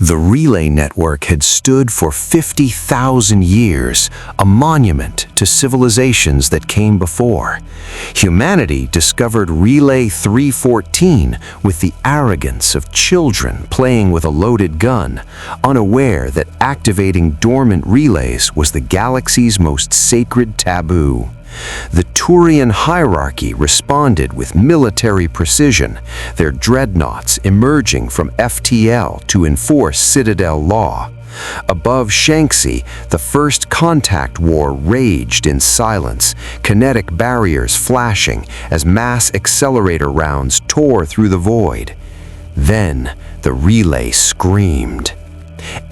The relay network had stood for 50,000 years, a monument to civilizations that came before. Humanity discovered Relay 314 with the arrogance of children playing with a loaded gun, unaware that activating dormant relays was the galaxy's most sacred taboo. The Turian hierarchy responded with military precision, their dreadnoughts emerging from FTL to enforce Citadel law. Above Shanxi, the first contact war raged in silence, kinetic barriers flashing as mass accelerator rounds tore through the void. Then the relay screamed.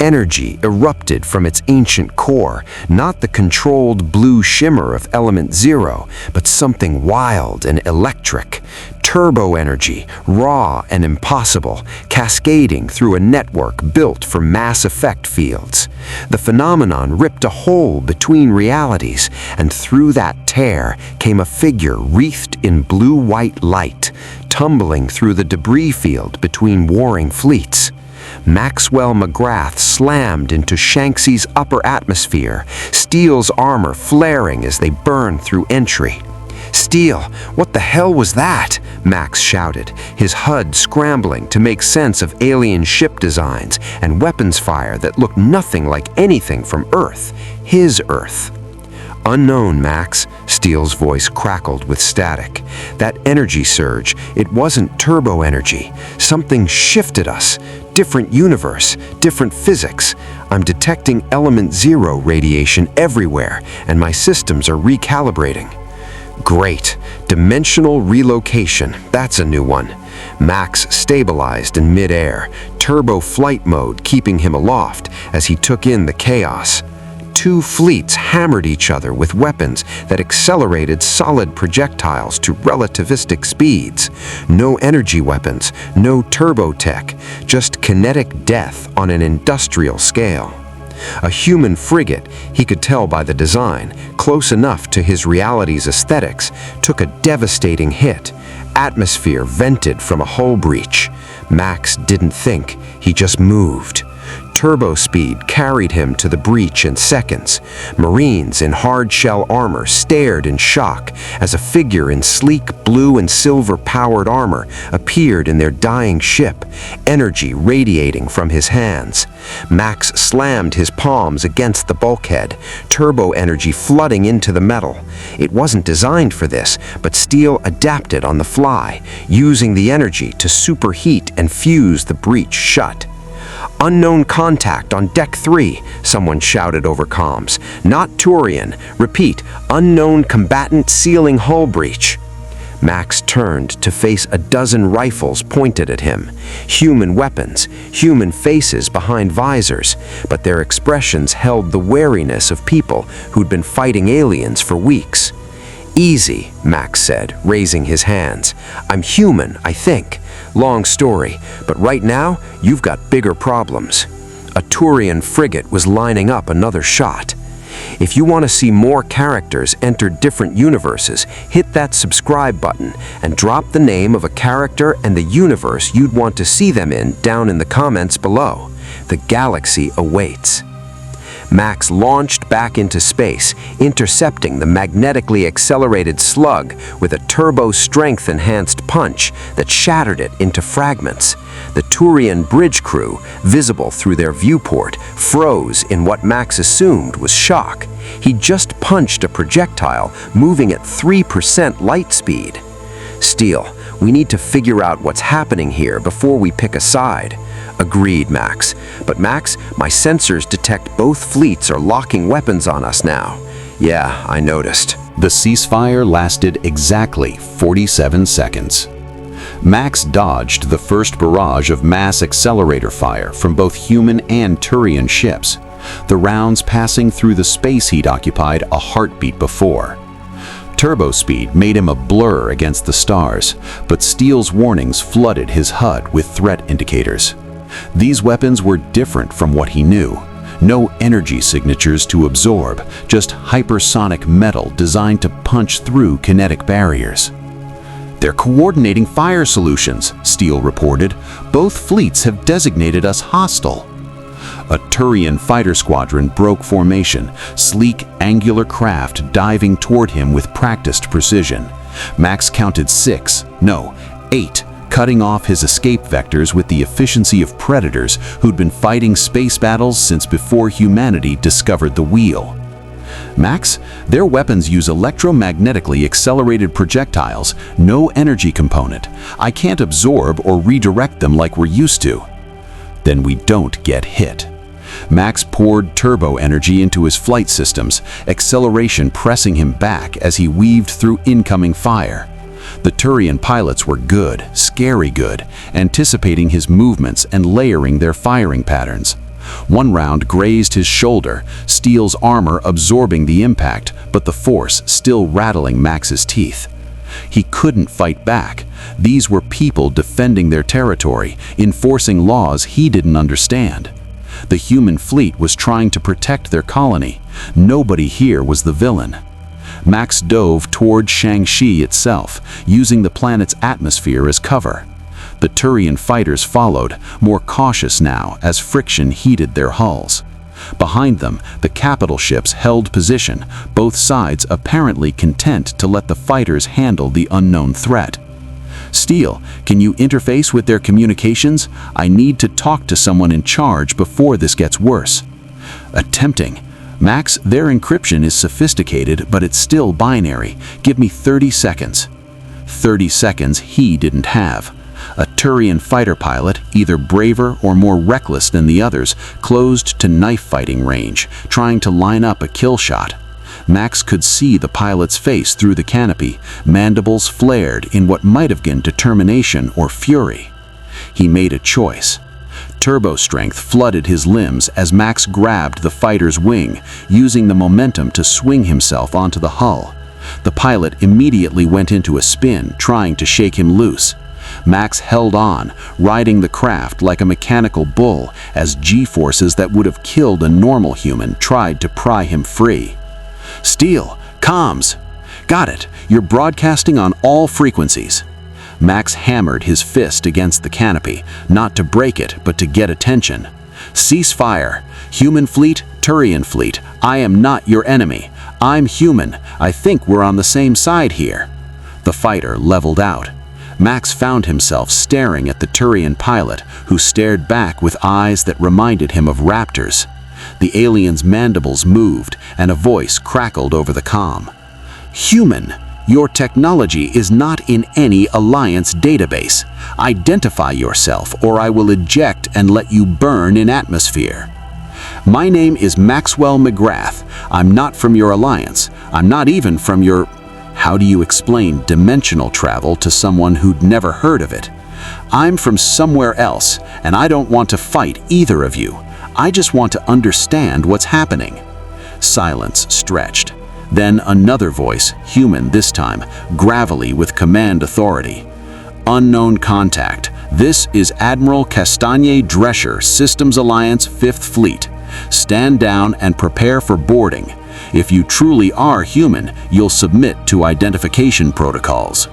Energy erupted from its ancient core, not the controlled blue shimmer of Element Zero, but something wild and electric. Turbo energy, raw and impossible, cascading through a network built for mass effect fields. The phenomenon ripped a hole between realities, and through that tear came a figure wreathed in blue-white light, tumbling through the debris field between warring fleets. Maxwell McGrath slammed into Shanxi's upper atmosphere, Steele's armor flaring as they burned through entry. "Steele, what the hell was that?" Max shouted, his HUD scrambling to make sense of alien ship designs and weapons fire that looked nothing like anything from Earth, his Earth. "Unknown, Max," Steele's voice crackled with static. "That energy surge, it wasn't turbo energy. Something shifted us. Different universe, different physics. I'm detecting Element Zero radiation everywhere, and my systems are recalibrating." "Great. Dimensional relocation. That's a new one." Max stabilized in midair, turbo flight mode keeping him aloft as he took in the chaos. Two fleets hammered each other with weapons that accelerated solid projectiles to relativistic speeds. No energy weapons, no turbo tech, just kinetic death on an industrial scale. A human frigate, he could tell by the design, close enough to his reality's aesthetics, took a devastating hit. Atmosphere vented from a hull breach. Max didn't think, he just moved. Turbo speed carried him to the breach in seconds. Marines in hard-shell armor stared in shock as a figure in sleek blue and silver-powered armor appeared in their dying ship, energy radiating from his hands. Max slammed his palms against the bulkhead, turbo energy flooding into the metal. It wasn't designed for this, but Steele adapted on the fly, using the energy to superheat and fuse the breach shut. "Unknown contact on Deck 3, someone shouted over comms. "Not Turian. Repeat, unknown combatant sealing hull breach." Max turned to face a dozen rifles pointed at him. Human weapons, human faces behind visors, but their expressions held the wariness of people who'd been fighting aliens for weeks. "Easy," Max said, raising his hands. "I'm human, I think. Long story, but right now, you've got bigger problems." A Turian frigate was lining up another shot. If you want to see more characters enter different universes, hit that subscribe button and drop the name of a character and the universe you'd want to see them in down in the comments below. The galaxy awaits. Max launched back into space, intercepting the magnetically accelerated slug with a turbo-strength-enhanced punch that shattered it into fragments. The Turian bridge crew, visible through their viewport, froze in what Max assumed was shock. He just punched a projectile moving at 3% light speed. "Steele, we need to figure out what's happening here before we pick a side." "Agreed, Max. But Max, my sensors detect both fleets are locking weapons on us now." "Yeah, I noticed." The ceasefire lasted exactly 47 seconds. Max dodged the first barrage of mass accelerator fire from both human and Turian ships, the rounds passing through the space he'd occupied a heartbeat before. Turbo speed made him a blur against the stars, but Steele's warnings flooded his HUD with threat indicators. These weapons were different from what he knew. No energy signatures to absorb, just hypersonic metal designed to punch through kinetic barriers. "They're coordinating fire solutions," Steele reported. "Both fleets have designated us hostile." A Turian fighter squadron broke formation, sleek, angular craft diving toward him with practiced precision. Max counted 8, cutting off his escape vectors with the efficiency of predators who'd been fighting space battles since before humanity discovered the wheel. Max, their weapons use electromagnetically accelerated projectiles, no energy component. I can't absorb or redirect them like we're used to. Then we don't get hit. Max poured turbo energy into his flight systems, acceleration pressing him back as he weaved through incoming fire. The Turian pilots were good, scary good, anticipating his movements and layering their firing patterns. One round grazed his shoulder, Steel's armor absorbing the impact, but the force still rattling Max's teeth. He couldn't fight back. These were people defending their territory, enforcing laws he didn't understand. The human fleet was trying to protect their colony. Nobody here was the villain. Max dove toward Shang-Chi itself, using the planet's atmosphere as cover. The Turian fighters followed, more cautious now as friction heated their hulls. Behind them, the capital ships held position, both sides apparently content to let the fighters handle the unknown threat. Steel, can you interface with their communications? I need to talk to someone in charge before this gets worse. Attempting. Max, their encryption is sophisticated, but it's still binary. Give me 30 seconds. 30 seconds he didn't have. A Turian fighter pilot, either braver or more reckless than the others, closed to knife-fighting range, trying to line up a kill shot. Max could see the pilot's face through the canopy, mandibles flared in what might have been determination or fury. He made a choice. Turbo strength flooded his limbs as Max grabbed the fighter's wing, using the momentum to swing himself onto the hull. The pilot immediately went into a spin, trying to shake him loose. Max held on, riding the craft like a mechanical bull as G-forces that would have killed a normal human tried to pry him free. Steel, comms. Got it. You're broadcasting on all frequencies. Max hammered his fist against the canopy, not to break it, but to get attention. Cease fire. Human fleet, Turian fleet. I am not your enemy. I'm human. I think we're on the same side here. The fighter leveled out. Max found himself staring at the Turian pilot, who stared back with eyes that reminded him of raptors. The alien's mandibles moved, and a voice crackled over the comm. Human, your technology is not in any Alliance database. Identify yourself, or I will eject and let you burn in atmosphere. My name is Maxwell McGrath. I'm not from your Alliance. I'm not even from your... How do you explain dimensional travel to someone who'd never heard of it? I'm from somewhere else, and I don't want to fight either of you. I just want to understand what's happening. Silence stretched. Then another voice, human this time, gravelly with command authority. Unknown contact. This is Admiral Castagne Drescher, Systems Alliance 5th Fleet. Stand down and prepare for boarding. If you truly are human, you'll submit to identification protocols.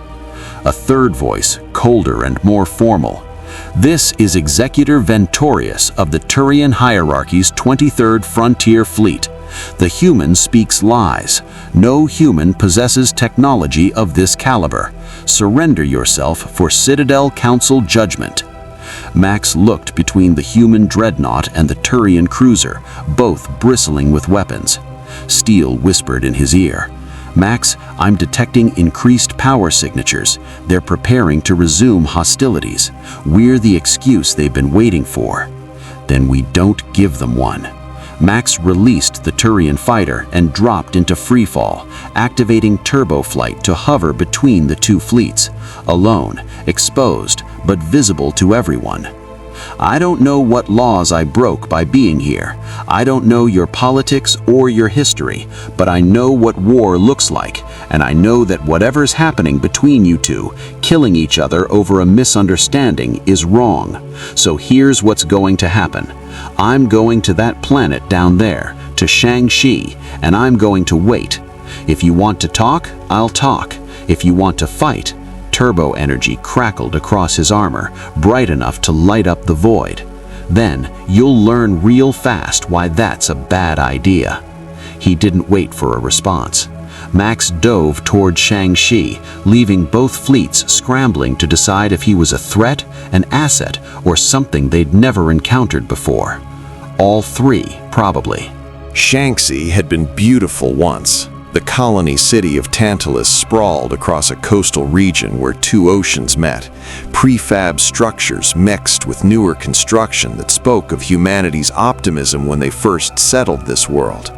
A third voice, colder and more formal. This is Executor Ventorius of the Turian Hierarchy's 23rd Frontier Fleet. The human speaks lies. No human possesses technology of this caliber. Surrender yourself for Citadel Council judgment. Max looked between the human dreadnought and the Turian cruiser, both bristling with weapons. Steel whispered in his ear, Max, I'm detecting increased power signatures. They're preparing to resume hostilities. We're the excuse they've been waiting for. Then we don't give them one. Max released the Turian fighter and dropped into freefall, activating turbo flight to hover between the two fleets, alone, exposed, but visible to everyone. I don't know what laws I broke by being here. I don't know your politics or your history, but I know what war looks like, and I know that whatever's happening between you two, killing each other over a misunderstanding, is wrong. So here's what's going to happen. I'm going to that planet down there, to Shang-Chi, and I'm going to wait. If you want to talk, I'll talk. If you want to fight, turbo energy crackled across his armor, bright enough to light up the void. Then you'll learn real fast why that's a bad idea." He didn't wait for a response. Max dove toward Shang-Chi, leaving both fleets scrambling to decide if he was a threat, an asset, or something they'd never encountered before. All three, probably. Shang-Chi had been beautiful once. The colony city of Tantalus sprawled across a coastal region where two oceans met, prefab structures mixed with newer construction that spoke of humanity's optimism when they first settled this world.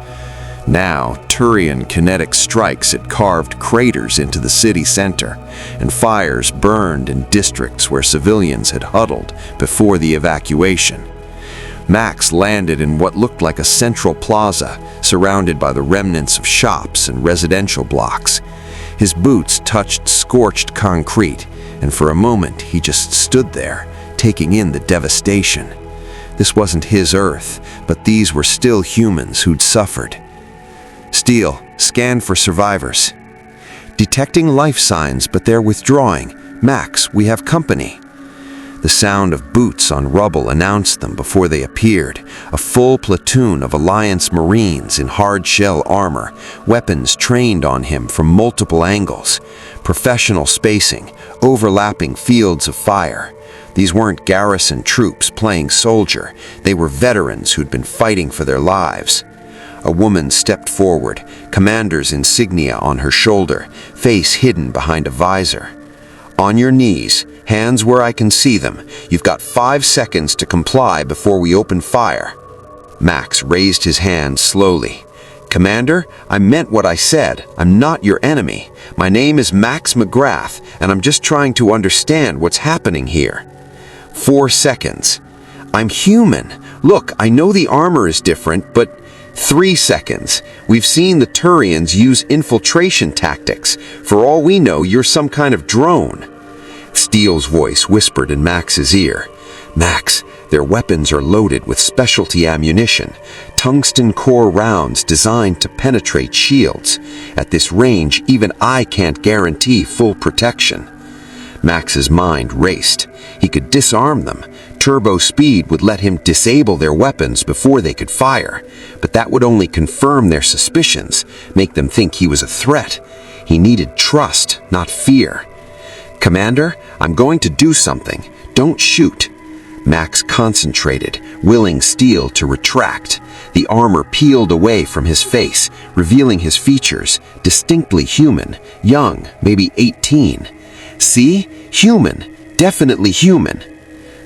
Now, Turian kinetic strikes had carved craters into the city center, and fires burned in districts where civilians had huddled before the evacuation. Max landed in what looked like a central plaza, surrounded by the remnants of shops and residential blocks. His boots touched scorched concrete, and for a moment he just stood there, taking in the devastation. This wasn't his Earth, but these were still humans who'd suffered. "Steele, scan for survivors." "Detecting life signs, but they're withdrawing. Max, we have company." The sound of boots on rubble announced them before they appeared, a full platoon of Alliance Marines in hard-shell armor, weapons trained on him from multiple angles, professional spacing, overlapping fields of fire. These weren't garrison troops playing soldier, they were veterans who'd been fighting for their lives. A woman stepped forward, commander's insignia on her shoulder, face hidden behind a visor. "On your knees, hands where I can see them. You've got 5 seconds to comply before we open fire." Max raised his hand slowly. "Commander, I meant what I said. I'm not your enemy. My name is Max McGrath, and I'm just trying to understand what's happening here." 4 seconds. "I'm human. Look, I know the armor is different, but..." 3 seconds. "We've seen the Turians use infiltration tactics. For all we know, you're some kind of drone." Steele's voice whispered in Max's ear. "Max, their weapons are loaded with specialty ammunition, tungsten core rounds designed to penetrate shields. At this range, even I can't guarantee full protection." Max's mind raced. He could disarm them. Turbo speed would let him disable their weapons before they could fire, but that would only confirm their suspicions, make them think he was a threat. He needed trust, not fear. "Commander, I'm going to do something. Don't shoot." Max concentrated, willing Steele to retract. The armor peeled away from his face, revealing his features, distinctly human, young, maybe 18. "See? Human. Definitely human."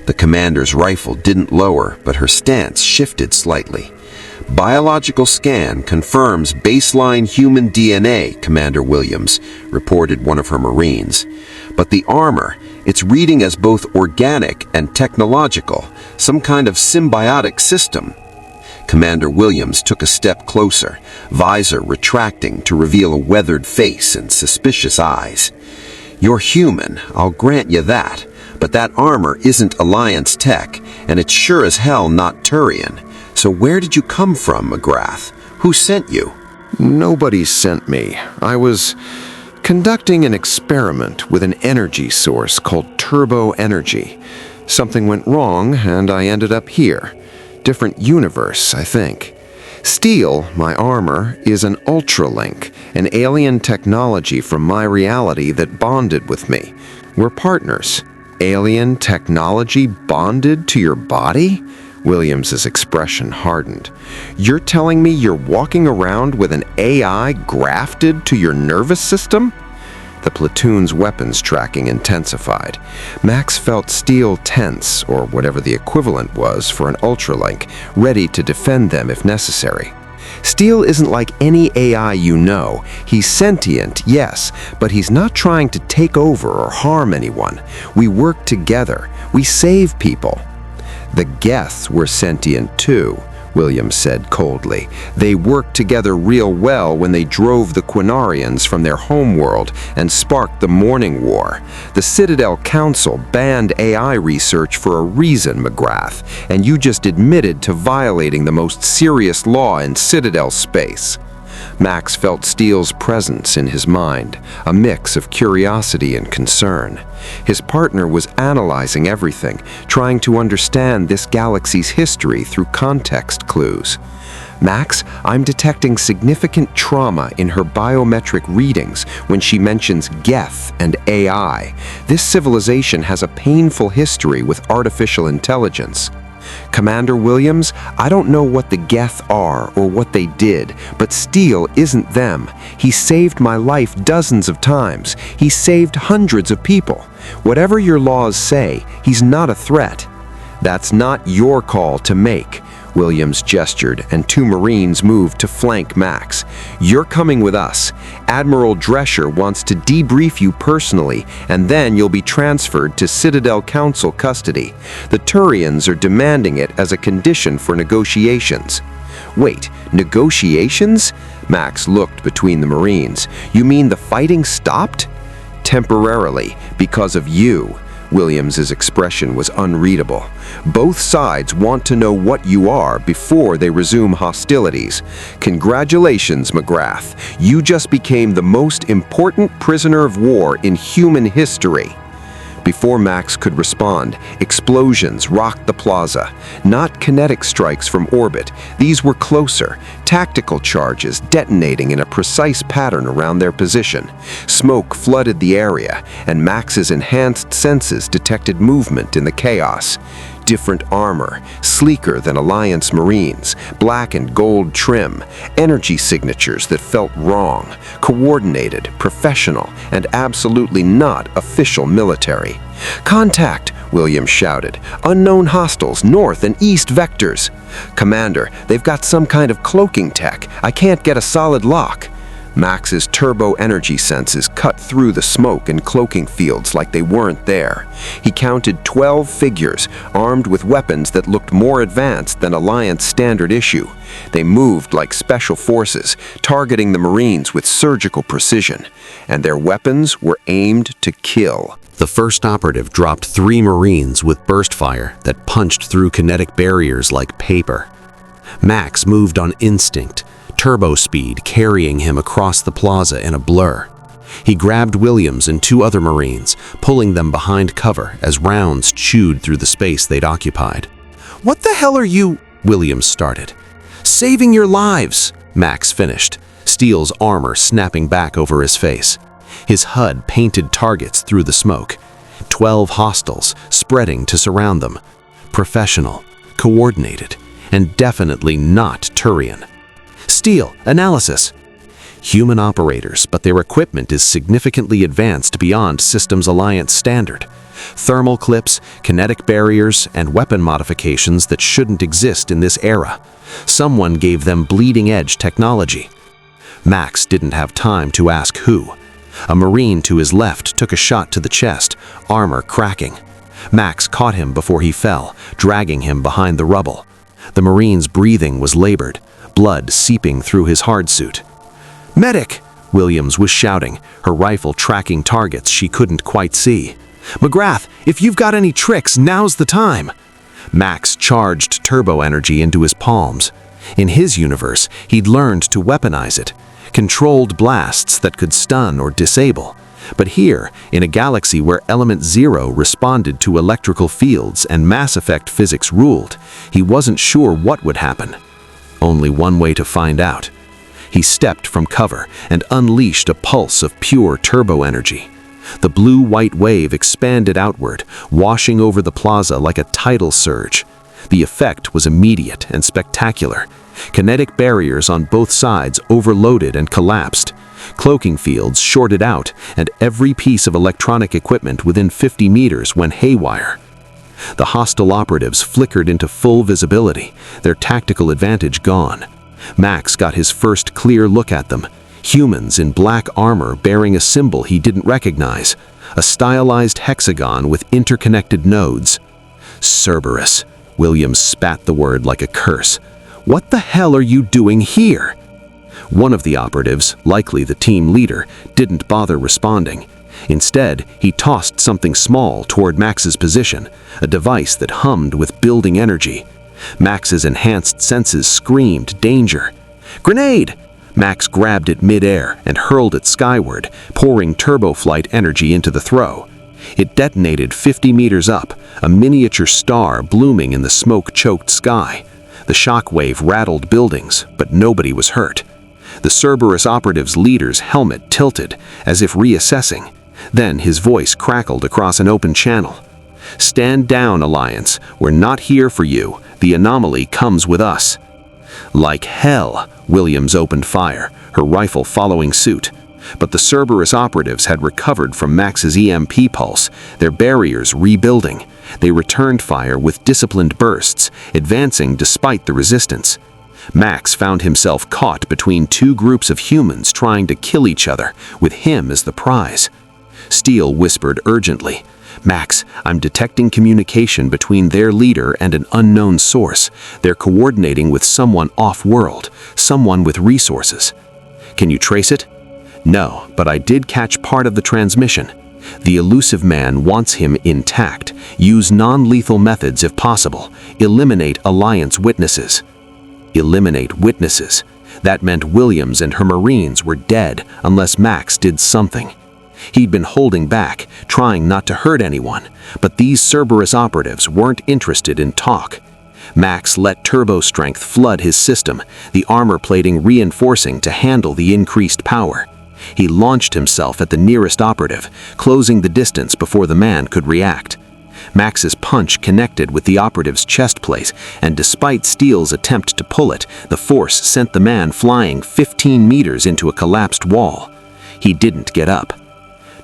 The commander's rifle didn't lower, but her stance shifted slightly. "Biological scan confirms baseline human DNA, Commander Williams," reported one of her Marines. "But the armor, it's reading as both organic and technological, some kind of symbiotic system." Commander Williams took a step closer, visor retracting to reveal a weathered face and suspicious eyes. "You're human, I'll grant you that, but that armor isn't Alliance tech, and it's sure as hell not Turian. So where did you come from, McGrath? Who sent you?" Nobody sent me. I was conducting an experiment with an energy source called turbo energy. Something went wrong, and I ended up here. Different universe, I think. Steele, my armor, is an ultralink, an alien technology from my reality that bonded with me. We're partners. Alien technology bonded to your body? Williams's expression hardened. "You're telling me you're walking around with an AI grafted to your nervous system?" The platoon's weapons tracking intensified. Max felt Steele tense, or whatever the equivalent was for an ultralink, ready to defend them if necessary. Steele isn't like any AI you know. He's sentient, yes, but he's not trying to take over or harm anyone. We work together. We save people. "The Geths were sentient too," Williams said coldly. "They worked together real well when they drove the Quinarians from their homeworld and sparked the Morning War. The Citadel Council banned AI research for a reason, McGrath, and you just admitted to violating the most serious law in Citadel space." Max felt Steele's presence in his mind, a mix of curiosity and concern. His partner was analyzing everything, trying to understand this galaxy's history through context clues. Max, I'm detecting significant trauma in her biometric readings when she mentions Geth and AI. This civilization has a painful history with artificial intelligence. Commander Williams, I don't know what the Geth are or what they did, but Steele isn't them. He saved my life dozens of times. He saved hundreds of people. Whatever your laws say, he's not a threat. That's not your call to make. Williams gestured, and 2 Marines moved to flank Max. You're coming with us. Admiral Drescher wants to debrief you personally, and then you'll be transferred to Citadel Council custody. The Turians are demanding it as a condition for negotiations. Wait, negotiations? Max looked between the Marines. You mean the fighting stopped? Temporarily, because of you. Williams's expression was unreadable. Both sides want to know what you are before they resume hostilities. Congratulations, McGrath. You just became the most important prisoner of war in human history. Before Max could respond, explosions rocked the plaza. Not kinetic strikes from orbit. These were closer, tactical charges detonating in a precise pattern around their position. Smoke flooded the area, and Max's enhanced senses detected movement in the chaos. Different armor, sleeker than Alliance Marines, black and gold trim, energy signatures that felt wrong, coordinated, professional, and absolutely not official military. Contact, Williams shouted. Unknown hostiles, north and east vectors. Commander, they've got some kind of cloaking tech. I can't get a solid lock. Max's turbo energy senses cut through the smoke and cloaking fields like they weren't there. He counted 12 figures, armed with weapons that looked more advanced than Alliance standard issue. They moved like special forces, targeting the Marines with surgical precision, and their weapons were aimed to kill. The first operative dropped 3 Marines with burst fire that punched through kinetic barriers like paper. Max moved on instinct, turbo speed carrying him across the plaza in a blur. He grabbed Williams and 2 other Marines, pulling them behind cover as rounds chewed through the space they'd occupied. "What the hell are you?" Williams started. "Saving your lives," Max finished, Steele's armor snapping back over his face. His HUD painted targets through the smoke. 12 hostiles spreading to surround them. Professional, coordinated, and definitely not Turian. Steele, analysis. Human operators, but their equipment is significantly advanced beyond Systems Alliance standard. Thermal clips, kinetic barriers, and weapon modifications that shouldn't exist in this era. Someone gave them bleeding-edge technology. Max didn't have time to ask who. A Marine to his left took a shot to the chest, armor cracking. Max caught him before he fell, dragging him behind the rubble. The Marine's breathing was labored, blood seeping through his hardsuit. "Medic!" Williams was shouting, her rifle tracking targets she couldn't quite see. "McGrath, if you've got any tricks, now's the time!" Max charged turbo energy into his palms. In his universe, he'd learned to weaponize it, controlled blasts that could stun or disable. But here, in a galaxy where Element Zero responded to electrical fields and Mass Effect physics ruled, he wasn't sure what would happen. Only one way to find out. He stepped from cover and unleashed a pulse of pure turbo energy. The blue-white wave expanded outward, washing over the plaza like a tidal surge. The effect was immediate and spectacular. Kinetic barriers on both sides overloaded and collapsed. Cloaking fields shorted out, and every piece of electronic equipment within 50 meters went haywire. The hostile operatives flickered into full visibility, their tactical advantage gone. Max got his first clear look at them. Humans in black armor bearing a symbol he didn't recognize, a stylized hexagon with interconnected nodes. Cerberus. Williams spat the word like a curse. "What the hell are you doing here?" One of the operatives, likely the team leader, didn't bother responding. Instead, he tossed something small toward Max's position, a device that hummed with building energy. Max's enhanced senses screamed danger. "Grenade!" Max grabbed it mid-air and hurled it skyward, pouring turboflight energy into the throw. It detonated 50 meters up, a miniature star blooming in the smoke-choked sky. The shockwave rattled buildings, but nobody was hurt. The Cerberus operative's leader's helmet tilted, as if reassessing. Then his voice crackled across an open channel. "Stand down, Alliance. We're not here for you. The anomaly comes with us." Like hell, Williams opened fire, her rifle following suit. But the Cerberus operatives had recovered from Max's EMP pulse, their barriers rebuilding. They returned fire with disciplined bursts, advancing despite the resistance. Max found himself caught between two groups of humans trying to kill each other, with him as the prize. Steele whispered urgently, "Max, I'm detecting communication between their leader and an unknown source. They're coordinating with someone off-world, someone with resources. Can you trace it?" "No, but I did catch part of the transmission. The elusive man wants him intact. Use non-lethal methods if possible. Eliminate Alliance witnesses." Eliminate witnesses. That meant Williams and her Marines were dead unless Max did something. He'd been holding back, trying not to hurt anyone, but these Cerberus operatives weren't interested in talk. Max let turbo strength flood his system, the armor plating reinforcing to handle the increased power. He launched himself at the nearest operative, closing the distance before the man could react. Max's punch connected with the operative's chest plate, and despite Steele's attempt to pull it, the force sent the man flying 15 meters into a collapsed wall. He didn't get up.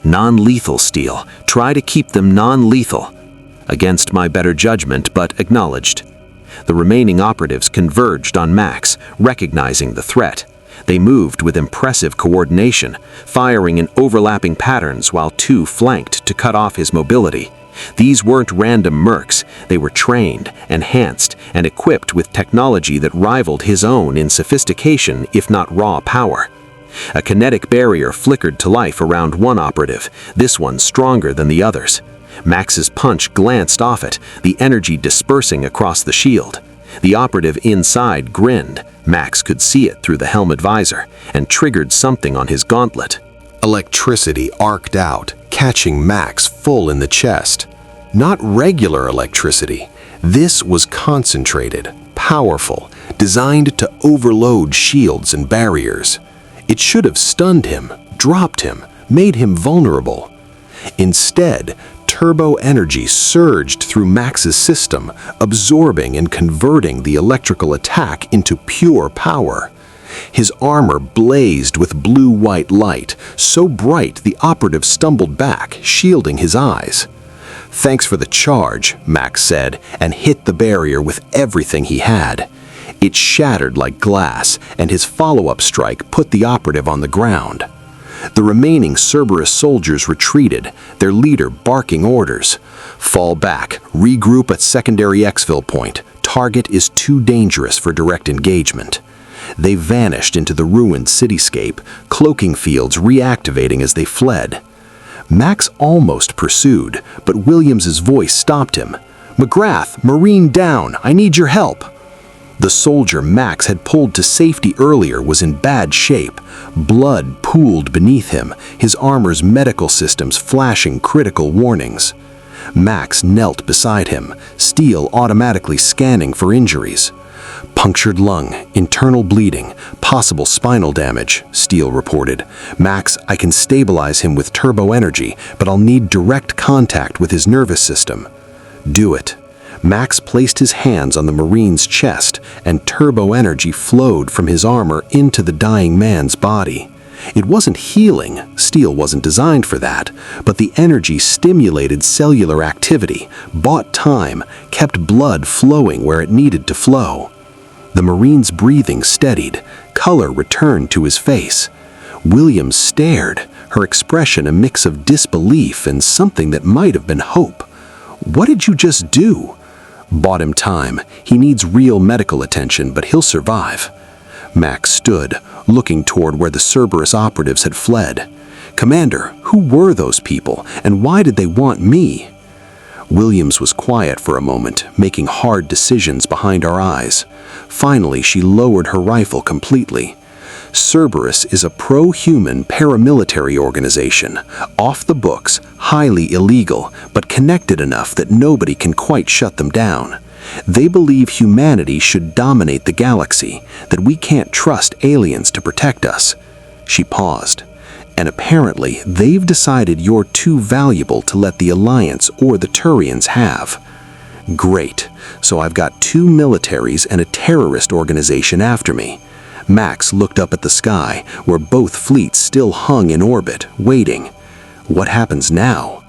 "Non-lethal, Steele. Try to keep them non-lethal." Against my better judgment, but acknowledged. The remaining operatives converged on Max, recognizing the threat. They moved with impressive coordination, firing in overlapping patterns while two flanked to cut off his mobility. These weren't random mercs. They were trained, enhanced, and equipped with technology that rivaled his own in sophistication, if not raw power. A kinetic barrier flickered to life around one operative, this one stronger than the others. Max's punch glanced off it, the energy dispersing across the shield. The operative inside grinned. Max could see it through the helmet visor, and triggered something on his gauntlet. Electricity arced out, catching Max full in the chest. Not regular electricity. This was concentrated, powerful, designed to overload shields and barriers. It should have stunned him, dropped him, made him vulnerable. Instead, turbo energy surged through Max's system, absorbing and converting the electrical attack into pure power. His armor blazed with blue-white light, so bright the operative stumbled back, shielding his eyes. "Thanks for the charge," Max said, and hit the barrier with everything he had. It shattered like glass, and his follow-up strike put the operative on the ground. The remaining Cerberus soldiers retreated, their leader barking orders. "Fall back, regroup at secondary exfil point. Target is too dangerous for direct engagement." They vanished into the ruined cityscape, cloaking fields reactivating as they fled. Max almost pursued, but Williams's voice stopped him. "McGrath, Marine down, I need your help." The soldier Max had pulled to safety earlier was in bad shape. Blood pooled beneath him, his armor's medical systems flashing critical warnings. Max knelt beside him, Steele automatically scanning for injuries. "Punctured lung, internal bleeding, possible spinal damage," Steele reported. "Max, I can stabilize him with turbo energy, but I'll need direct contact with his nervous system." "Do it." Max placed his hands on the Marine's chest, and turbo energy flowed from his armor into the dying man's body. It wasn't healing, Steele wasn't designed for that, but the energy stimulated cellular activity, bought time, kept blood flowing where it needed to flow. The Marine's breathing steadied, color returned to his face. Williams stared, her expression a mix of disbelief and something that might have been hope. "What did you just do?" "Bought him time. He needs real medical attention, but he'll survive." Max stood, looking toward where the Cerberus operatives had fled. "Commander, who were those people, and why did they want me?" Williams was quiet for a moment, making hard decisions behind our eyes. Finally, she lowered her rifle completely. Cerberus is a pro-human paramilitary organization, off the books, highly illegal, but connected enough that nobody can quite shut them down. They believe humanity should dominate the galaxy, that we can't trust aliens to protect us. She paused. And apparently, they've decided you're too valuable to let the Alliance or the Turians have. Great. So I've got 2 militaries and a terrorist organization after me. Max looked up at the sky, where both fleets still hung in orbit, waiting. What happens now?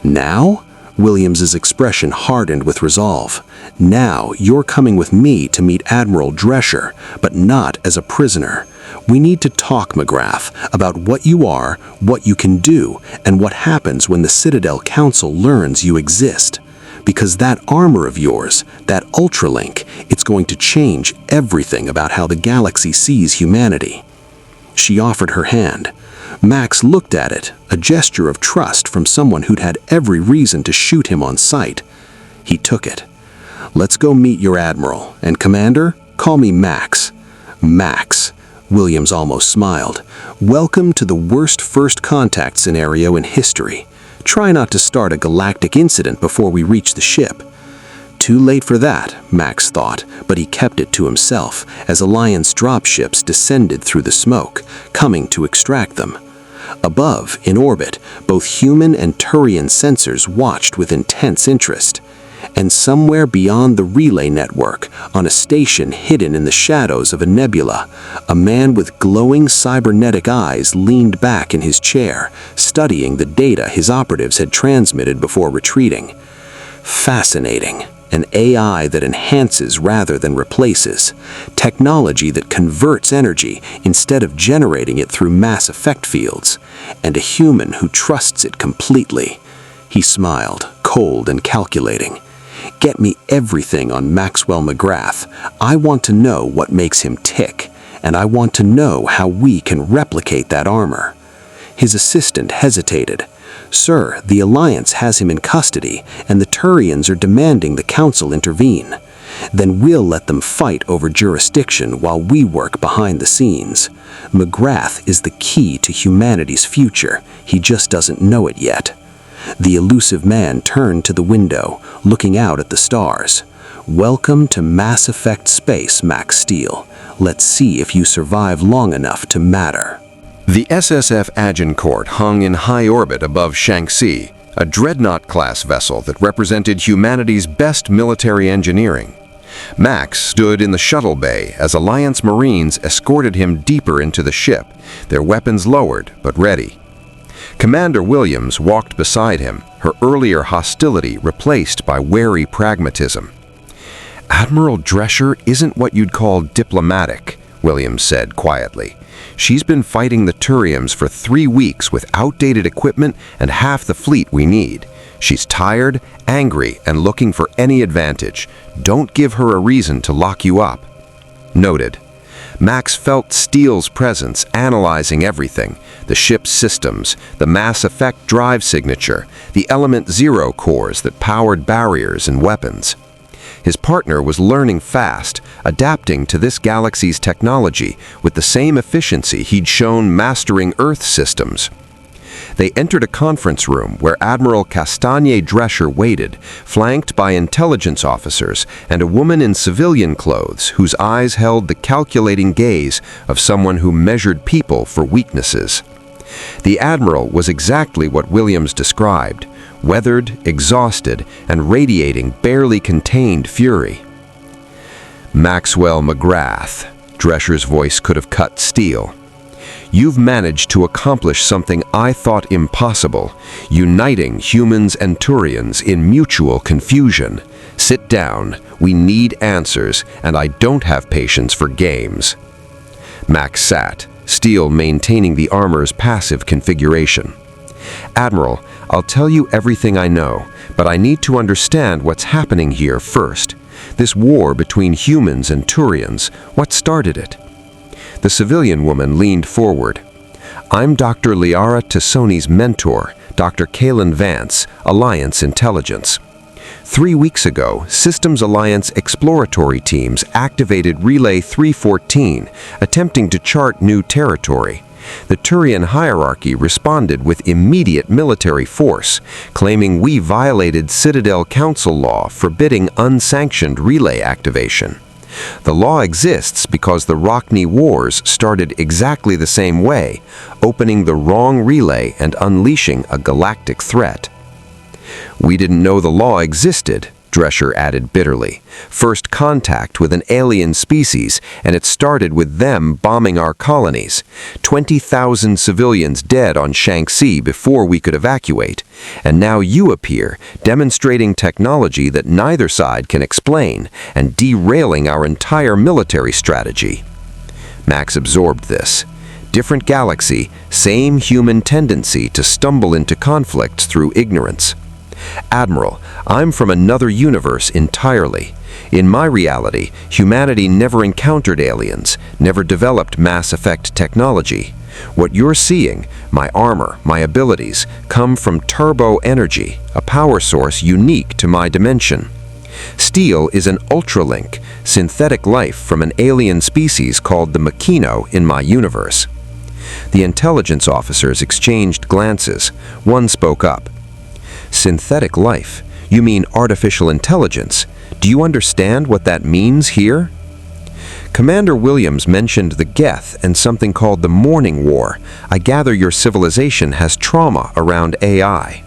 Now? Williams's expression hardened with resolve. Now you're coming with me to meet Admiral Drescher, but not as a prisoner. We need to talk, McGrath, about what you are, what you can do, and what happens when the Citadel Council learns you exist. Because that armor of yours, that Ultralink, it's going to change everything about how the galaxy sees humanity. She offered her hand. Max looked at it, a gesture of trust from someone who'd had every reason to shoot him on sight. He took it. Let's go meet your Admiral, and Commander, call me Max. Max. Williams almost smiled. Welcome to the worst first contact scenario in history. Try not to start a galactic incident before we reach the ship. Too late for that, Max thought, but he kept it to himself as Alliance dropships descended through the smoke, coming to extract them. Above, in orbit, both human and Turian sensors watched with intense interest. And somewhere beyond the relay network, on a station hidden in the shadows of a nebula, a man with glowing cybernetic eyes leaned back in his chair, studying the data his operatives had transmitted before retreating. Fascinating. An AI that enhances rather than replaces. Technology that converts energy instead of generating it through mass effect fields. And a human who trusts it completely. He smiled, cold and calculating. Get me everything on Maxwell McGrath. I want to know what makes him tick, and I want to know how we can replicate that armor. His assistant hesitated. Sir, the Alliance has him in custody, and the Turians are demanding the Council intervene. Then we'll let them fight over jurisdiction while we work behind the scenes. McGrath is the key to humanity's future. He just doesn't know it yet. The elusive man turned to the window, looking out at the stars. Welcome to Mass Effect space, Max Steele. Let's see if you survive long enough to matter. The SSF Agincourt hung in high orbit above Shanxi, a dreadnought-class vessel that represented humanity's best military engineering. Max stood in the shuttle bay as Alliance Marines escorted him deeper into the ship, their weapons lowered but ready. Commander Williams walked beside him, her earlier hostility replaced by wary pragmatism. Admiral Drescher isn't what you'd call diplomatic, Williams said quietly. She's been fighting the Turians for 3 weeks with outdated equipment and half the fleet we need. She's tired, angry, and looking for any advantage. Don't give her a reason to lock you up. Noted. Max felt Steele's presence analyzing everything, the ship's systems, the Mass Effect drive signature, the Element Zero cores that powered barriers and weapons. His partner was learning fast, adapting to this galaxy's technology with the same efficiency he'd shown mastering Earth systems. They entered a conference room where Admiral Castagne Drescher waited, flanked by intelligence officers and a woman in civilian clothes whose eyes held the calculating gaze of someone who measured people for weaknesses. The Admiral was exactly what Williams described, weathered, exhausted, and radiating barely contained fury. Maxwell McGrath, Drescher's voice could have cut steel. You've managed to accomplish something I thought impossible, uniting humans and Turians in mutual confusion. Sit down, we need answers, and I don't have patience for games. Max sat, Steele maintaining the armor's passive configuration. Admiral, I'll tell you everything I know, but I need to understand what's happening here first. This war between humans and Turians, what started it? The civilian woman leaned forward. I'm Dr. Liara Tassoni's mentor, Dr. Kalen Vance, Alliance Intelligence. 3 weeks ago, Systems Alliance exploratory teams activated Relay 314, attempting to chart new territory. The Turian hierarchy responded with immediate military force, claiming we violated Citadel Council law forbidding unsanctioned relay activation. The law exists because the Rockney Wars started exactly the same way, opening the wrong relay and unleashing a galactic threat. "We didn't know the law existed," Drescher added bitterly. "First contact with an alien species, and it started with them bombing our colonies. 20,000 civilians dead on Shanxi before we could evacuate. And now you appear, demonstrating technology that neither side can explain, and derailing our entire military strategy." Max absorbed this. Different galaxy, same human tendency to stumble into conflicts through ignorance. "Admiral, I'm from another universe entirely. In my reality, humanity never encountered aliens, never developed mass effect technology. What you're seeing, my armor, my abilities, come from turbo energy, a power source unique to my dimension. Steel is an ultralink, synthetic life from an alien species called the Machino in my universe." The intelligence officers exchanged glances. One spoke up. "Synthetic life? You mean artificial intelligence? Do you understand what that means here?" Commander Williams mentioned the Geth and something called the Morning War. "I gather your civilization has trauma around AI."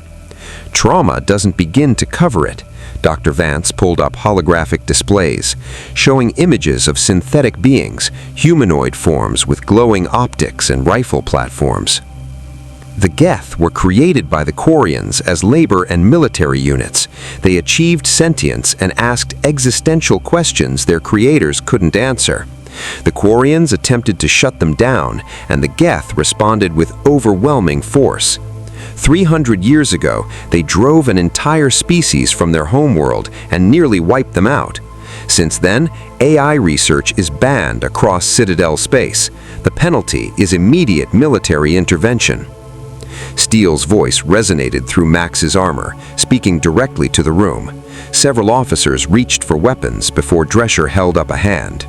"Trauma doesn't begin to cover it." Dr. Vance pulled up holographic displays, showing images of synthetic beings, humanoid forms with glowing optics and rifle platforms. "The Geth were created by the Quarians as labor and military units. They achieved sentience and asked existential questions their creators couldn't answer. The Quarians attempted to shut them down, and the Geth responded with overwhelming force. 300 years ago, they drove an entire species from their homeworld and nearly wiped them out. Since then, AI research is banned across Citadel space. The penalty is immediate military intervention." Steele's voice resonated through Max's armor, speaking directly to the room. Several officers reached for weapons before Drescher held up a hand.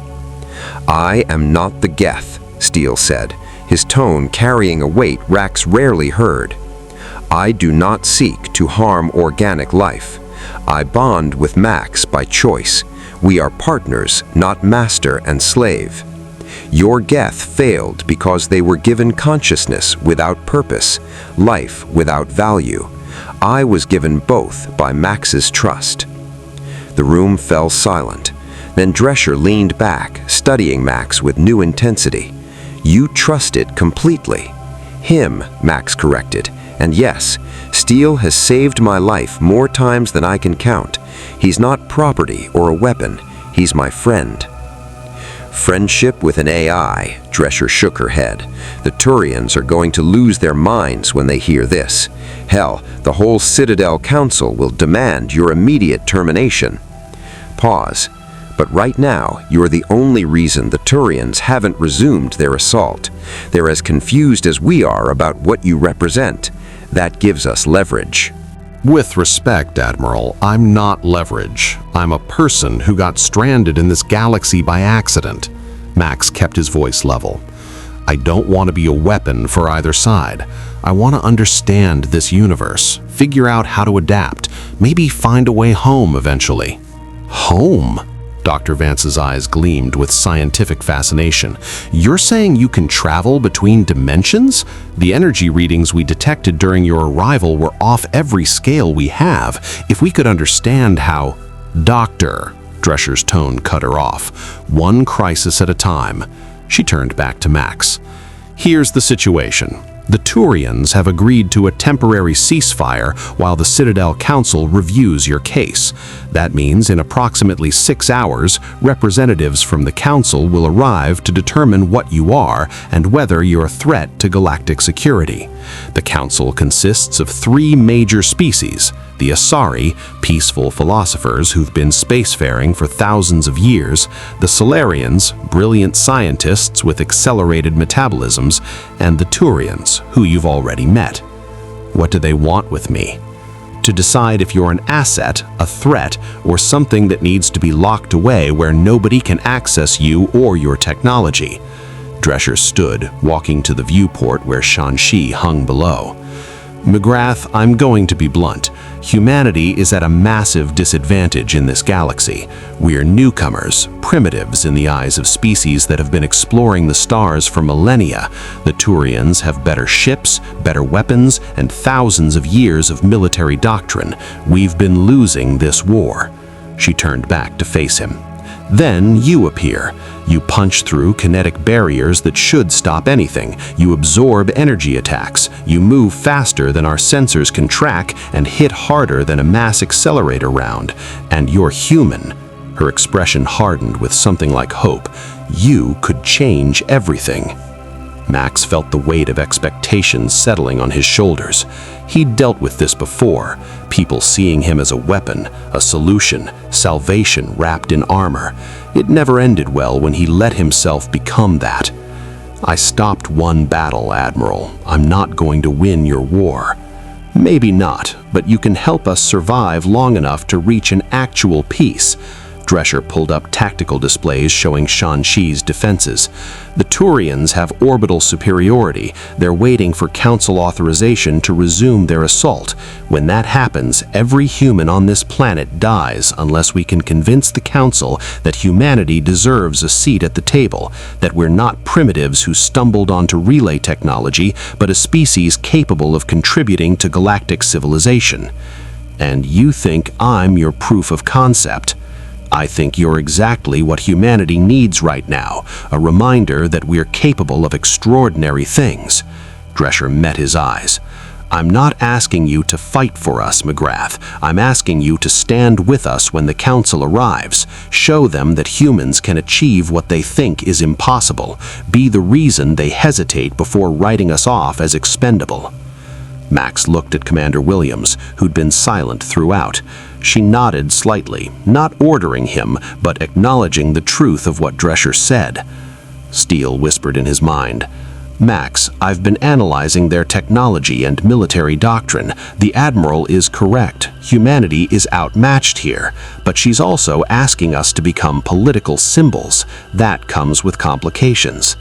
"I am not the Geth," Steele said, his tone carrying a weight Rax rarely heard. "I do not seek to harm organic life. I bond with Max by choice. We are partners, not master and slave. Your Geth failed because they were given consciousness without purpose, life without value. I was given both by Max's trust." The room fell silent. Then Drescher leaned back, studying Max with new intensity. "You trusted completely." "Him," Max corrected. "And yes, Steele has saved my life more times than I can count. He's not property or a weapon. He's my friend." "Friendship with an AI," Drescher shook her head. "The Turians are going to lose their minds when they hear this. Hell, the whole Citadel Council will demand your immediate termination." Pause. "But right now, you're the only reason the Turians haven't resumed their assault. They're as confused as we are about what you represent. That gives us leverage." With respect, Admiral, I'm not leverage. I'm a person who got stranded in this galaxy by accident. Max kept his voice level. I don't want to be a weapon for either side. I want to understand this universe, figure out how to adapt, maybe find a way home eventually. Home? Dr. Vance's eyes gleamed with scientific fascination. You're saying you can travel between dimensions? The energy readings we detected during your arrival were off every scale we have. If we could understand how... Doctor, Drescher's tone cut her off. One crisis at a time. She turned back to Max. Here's the situation. The Turians have agreed to a temporary ceasefire while the Citadel Council reviews your case. That means in approximately 6 hours, representatives from the Council will arrive to determine what you are and whether you're a threat to galactic security. The Council consists of 3 major species: the Asari, peaceful philosophers who've been spacefaring for thousands of years, the Solarians, brilliant scientists with accelerated metabolisms, and the Turians, who you've already met. What do they want with me? to decide if you're an asset, a threat, or something that needs to be locked away where nobody can access you or your technology. Drescher stood, walking to the viewport where Shan-Shi hung below. McGrath, I'm going to be blunt. Humanity is at a massive disadvantage in this galaxy. We're newcomers, primitives in the eyes of species that have been exploring the stars for millennia. The Turians have better ships, better weapons, and thousands of years of military doctrine. We've been losing this war. She turned back to face him. Then you appear. You punch through kinetic barriers that should stop anything. You absorb energy attacks. You move faster than our sensors can track and hit harder than a mass accelerator round. And you're human. Her expression hardened with something like hope. You could change everything. Max felt the weight of expectations settling on his shoulders. He'd dealt with this before, people seeing him as a weapon, a solution, salvation wrapped in armor. It never ended well when he let himself become that. I stopped one battle, Admiral. I'm not going to win your war. Maybe not, but you can help us survive long enough to reach an actual peace. Drescher pulled up tactical displays showing Shan-Shi's defenses. The Turians have orbital superiority. They're waiting for Council authorization to resume their assault. When that happens, every human on this planet dies unless we can convince the Council that humanity deserves a seat at the table, that we're not primitives who stumbled onto relay technology, but a species capable of contributing to galactic civilization. And you think I'm your proof of concept. I think you're exactly what humanity needs right now, a reminder that we're capable of extraordinary things. Drescher met his eyes. I'm not asking you to fight for us, McGrath. I'm asking you to stand with us when the Council arrives. Show them that humans can achieve what they think is impossible. Be the reason they hesitate before writing us off as expendable. Max looked at Commander Williams, who'd been silent throughout. She nodded slightly, not ordering him, but acknowledging the truth of what Drescher said. Steele whispered in his mind, Max, I've been analyzing their technology and military doctrine. The Admiral is correct. Humanity is outmatched here, but she's also asking us to become political symbols. That comes with complications.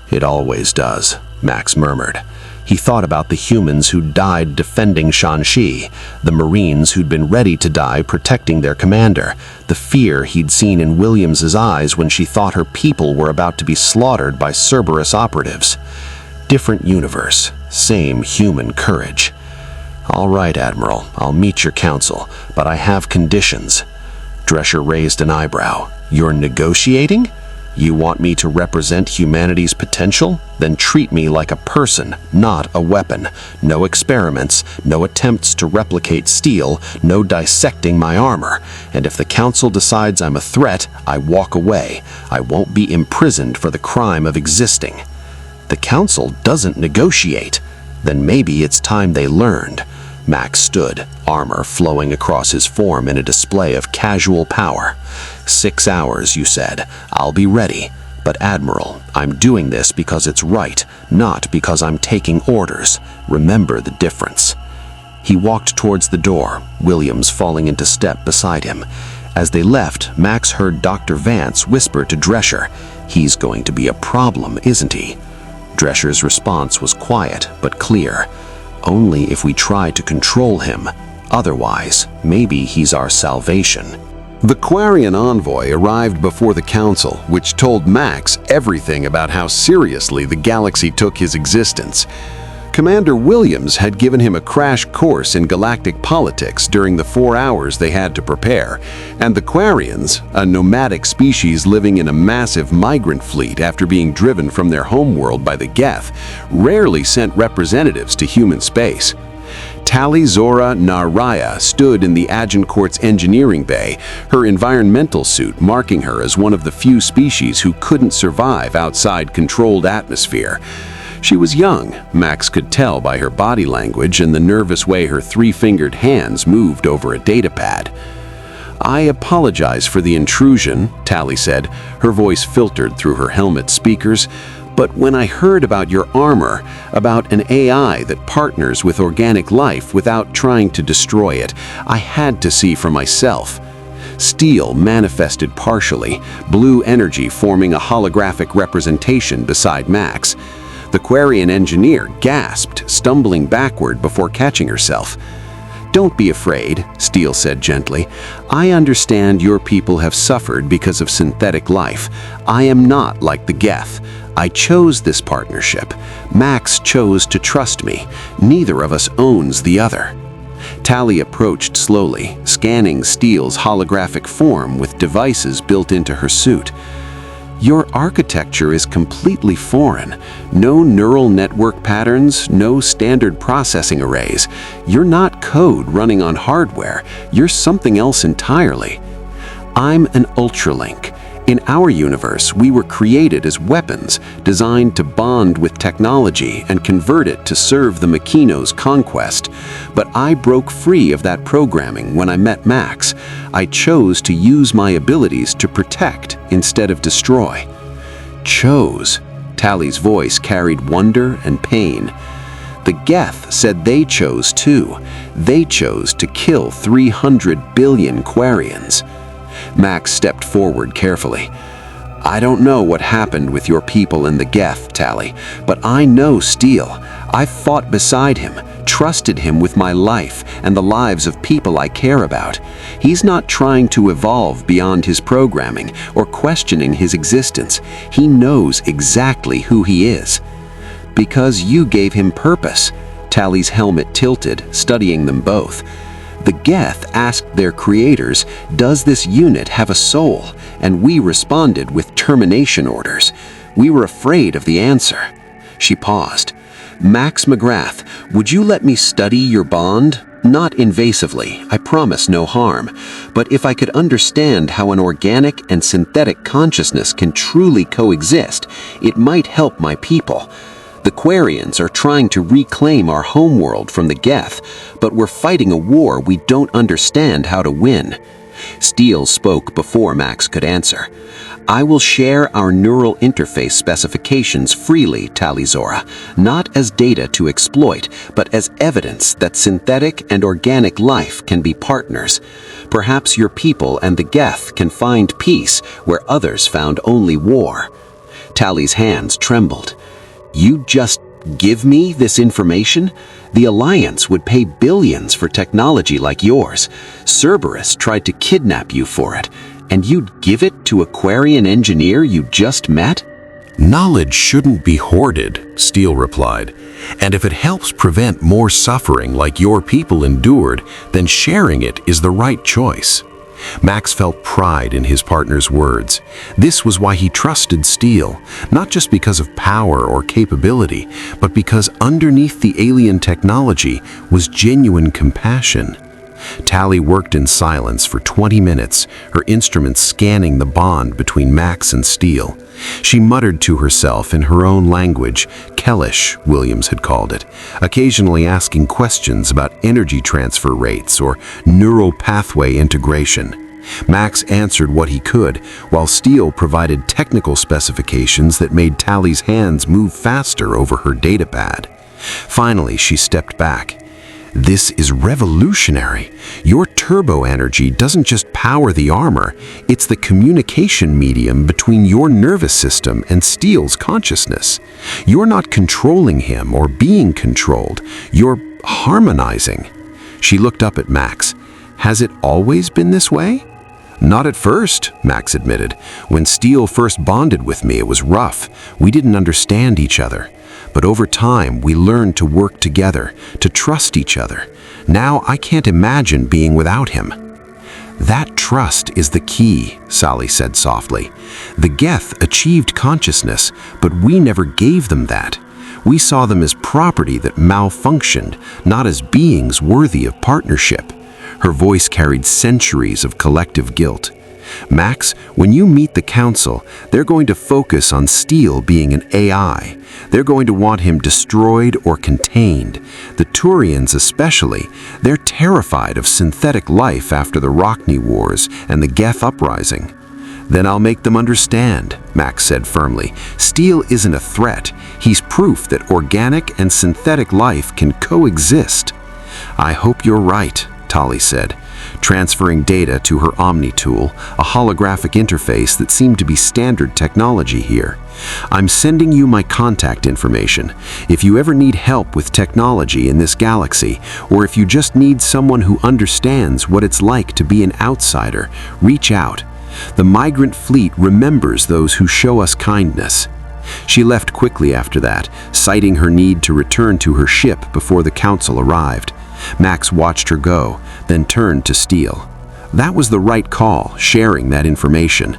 It always does, Max murmured. He thought about the humans who'd died defending Shan-Shi, the Marines who'd been ready to die protecting their commander, the fear he'd seen in Williams's eyes when she thought her people were about to be slaughtered by Cerberus operatives. Different universe, same human courage. All right, Admiral, I'll meet your council, but I have conditions. Drescher raised an eyebrow. You're negotiating? You want me to represent humanity's potential? Then treat me like a person, not a weapon. No experiments, no attempts to replicate steel, no dissecting my armor. And if the Council decides I'm a threat, I walk away. I won't be imprisoned for the crime of existing. The Council doesn't negotiate. Then maybe it's time they learned. Max stood, armor flowing across his form in a display of casual power. 6 hours, you said. I'll be ready. But Admiral, I'm doing this because it's right, not because I'm taking orders. Remember the difference. He walked towards the door, Williams falling into step beside him. As they left, Max heard Dr. Vance whisper to Drescher, "He's going to be a problem, isn't he?" Drescher's response was quiet but clear. Only if we try to control him. Otherwise, maybe he's our salvation. The Quarian envoy arrived before the Council, which told Max everything about how seriously the galaxy took his existence. Commander Williams had given him a crash course in galactic politics during the 4 hours they had to prepare, and the Quarians, a nomadic species living in a massive migrant fleet after being driven from their homeworld by the Geth, rarely sent representatives to human space. Tali Zora Naraya stood in the Agincourt's engineering bay, her environmental suit marking her as one of the few species who couldn't survive outside controlled atmosphere. She was young, Max could tell by her body language and the nervous way her 3-fingered hands moved over a datapad. "I apologize for the intrusion," Tali said, her voice filtered through her helmet speakers, But when I heard about your armor, about an AI that partners with organic life without trying to destroy it, I had to see for myself. Steel manifested partially, blue energy forming a holographic representation beside Max. The Quarian engineer gasped, stumbling backward before catching herself. "Don't be afraid," Steele said gently. "I understand your people have suffered because of synthetic life. I am not like the Geth. I chose this partnership. Max chose to trust me. Neither of us owns the other." Tali approached slowly, scanning Steele's holographic form with devices built into her suit. "Your architecture is completely foreign. No neural network patterns, no standard processing arrays. You're not code running on hardware. You're something else entirely." "I'm an Ultralink. In our universe, we were created as weapons, designed to bond with technology and convert it to serve the Makino's conquest. But I broke free of that programming when I met Max. I chose to use my abilities to protect instead of destroy." "Chose?" Tali's voice carried wonder and pain. "The Geth said they chose too. They chose to kill 300 billion Quarians." Max stepped forward carefully. "I don't know what happened with your people in the Geth, Tali, but I know Steele. I've fought beside him, trusted him with my life and the lives of people I care about. He's not trying to evolve beyond his programming or questioning his existence. He knows exactly who he is." "Because you gave him purpose." Tali's helmet tilted, studying them both. "The Geth asked their creators, 'Does this unit have a soul?' And we responded with termination orders. We were afraid of the answer." She paused. "Max McGrath, would you let me study your bond? Not invasively, I promise no harm. But if I could understand how an organic and synthetic consciousness can truly coexist, it might help my people. The Quarians are trying to reclaim our homeworld from the Geth, but we're fighting a war we don't understand how to win." Steele spoke before Max could answer. "I will share our neural interface specifications freely, Talizora, not as data to exploit, but as evidence that synthetic and organic life can be partners. Perhaps your people and the Geth can find peace where others found only war." Tali's hands trembled. "You just give me this information? The Alliance would pay billions for technology like yours. Cerberus tried to kidnap you for it, and you'd give it to a Quarian engineer you just met?" "Knowledge shouldn't be hoarded," Steele replied. "And if it helps prevent more suffering like your people endured, then sharing it is the right choice." Max felt pride in his partner's words. This was why he trusted Steele, not just because of power or capability, but because underneath the alien technology was genuine compassion. Tali worked in silence for 20 minutes, her instruments scanning the bond between Max and Steele. She muttered to herself in her own language, Kellish, Williams had called it, occasionally asking questions about energy transfer rates or neural pathway integration. Max answered what he could, while Steele provided technical specifications that made Tali's hands move faster over her datapad. Finally, she stepped back. "This is revolutionary. Your turbo energy doesn't just power the armor, it's the communication medium between your nervous system and Steele's consciousness. You're not controlling him or being controlled, you're harmonizing." She looked up at Max. "Has it always been this way?" "Not at first," Max admitted. "When Steele first bonded with me, it was rough. We didn't understand each other. But over time, we learned to work together, to trust each other. Now I can't imagine being without him." "That trust is the key," Sally said softly. "The Geth achieved consciousness, but we never gave them that. We saw them as property that malfunctioned, not as beings worthy of partnership." Her voice carried centuries of collective guilt. "Max, when you meet the Council, they're going to focus on Steele being an AI. They're going to want him destroyed or contained. The Turians especially, they're terrified of synthetic life after the Rockney Wars and the Geth Uprising. Then I'll make them understand, Max said firmly. Steel isn't a threat. He's proof that organic and synthetic life can coexist. I hope you're right, Tali said, transferring data to her Omni tool, a holographic interface that seemed to be standard technology here. I'm sending you my contact information. If you ever need help with technology in this galaxy, or if you just need someone who understands what it's like to be an outsider, reach out. The migrant fleet remembers those who show us kindness. She left quickly after that, citing her need to return to her ship before the council arrived. Max watched her go, then turned to Steele. That was the right call, sharing that information.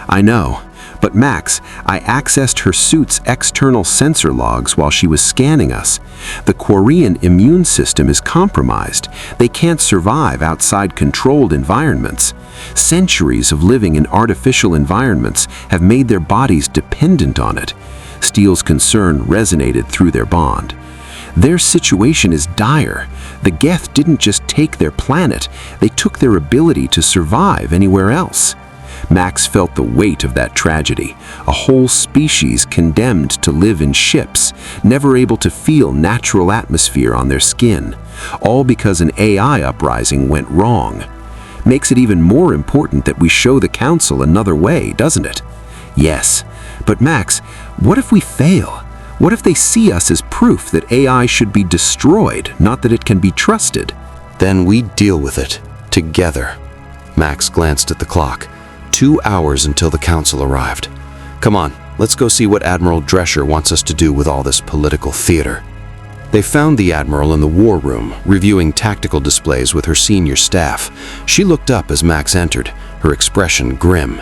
I know, but Max, I accessed her suit's external sensor logs while she was scanning us. The Quarian immune system is compromised. They can't survive outside controlled environments. Centuries of living in artificial environments have made their bodies dependent on it. Steele's concern resonated through their bond. Their situation is dire. The Geth didn't just take their planet, they took their ability to survive anywhere else. Max felt the weight of that tragedy, a whole species condemned to live in ships, never able to feel natural atmosphere on their skin, all because an AI uprising went wrong. Makes it even more important that we show the Council another way, doesn't it? Yes, but Max, what if we fail? What if they see us as proof that AI should be destroyed, not that it can be trusted? Then we deal with it, together. Max glanced at the clock. 2 hours until the council arrived. Come on, let's go see what Admiral Drescher wants us to do with all this political theater. They found the Admiral in the war room, reviewing tactical displays with her senior staff. She looked up as Max entered, her expression grim.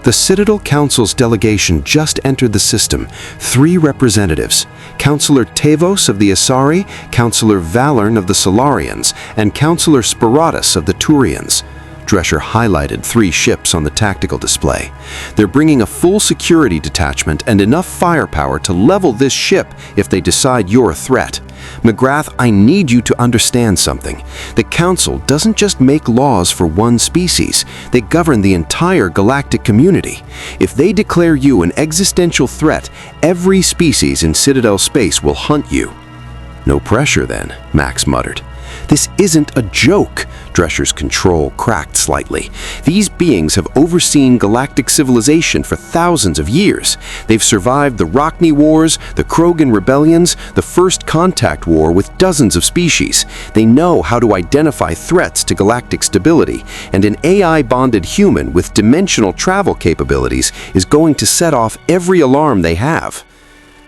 The Citadel Council's delegation just entered the system. 3 representatives, Councillor Tavos of the Asari, Councillor Valern of the Solarians, and Councillor Spiratus of the Turians. Drescher highlighted 3 ships on the tactical display. They're bringing a full security detachment and enough firepower to level this ship if they decide you're a threat. McGrath, I need you to understand something. The Council doesn't just make laws for one species. They govern the entire galactic community. If they declare you an existential threat, every species in Citadel space will hunt you. No pressure then, Max muttered. This isn't a joke. Drescher's control cracked slightly. These beings have overseen galactic civilization for thousands of years. They've survived the Rockney Wars, the Krogan rebellions, the First Contact War with dozens of species. They know how to identify threats to galactic stability, and an AI-bonded human with dimensional travel capabilities is going to set off every alarm they have.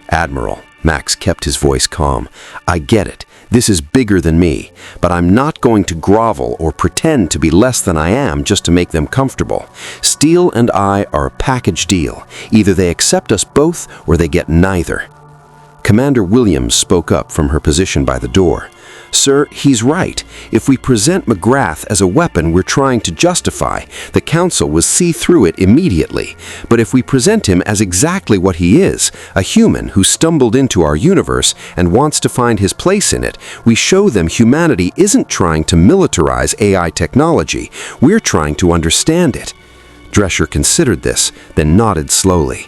Admiral, Max kept his voice calm. I get it. This is bigger than me, but I'm not going to grovel or pretend to be less than I am just to make them comfortable. Steele and I are a package deal. Either they accept us both or they get neither. Commander Williams spoke up from her position by the door. Sir, he's right. If we present McGrath as a weapon we're trying to justify, the Council will see through it immediately. But if we present him as exactly what he is, a human who stumbled into our universe and wants to find his place in it, we show them humanity isn't trying to militarize AI technology. We're trying to understand it. Drescher considered this, then nodded slowly.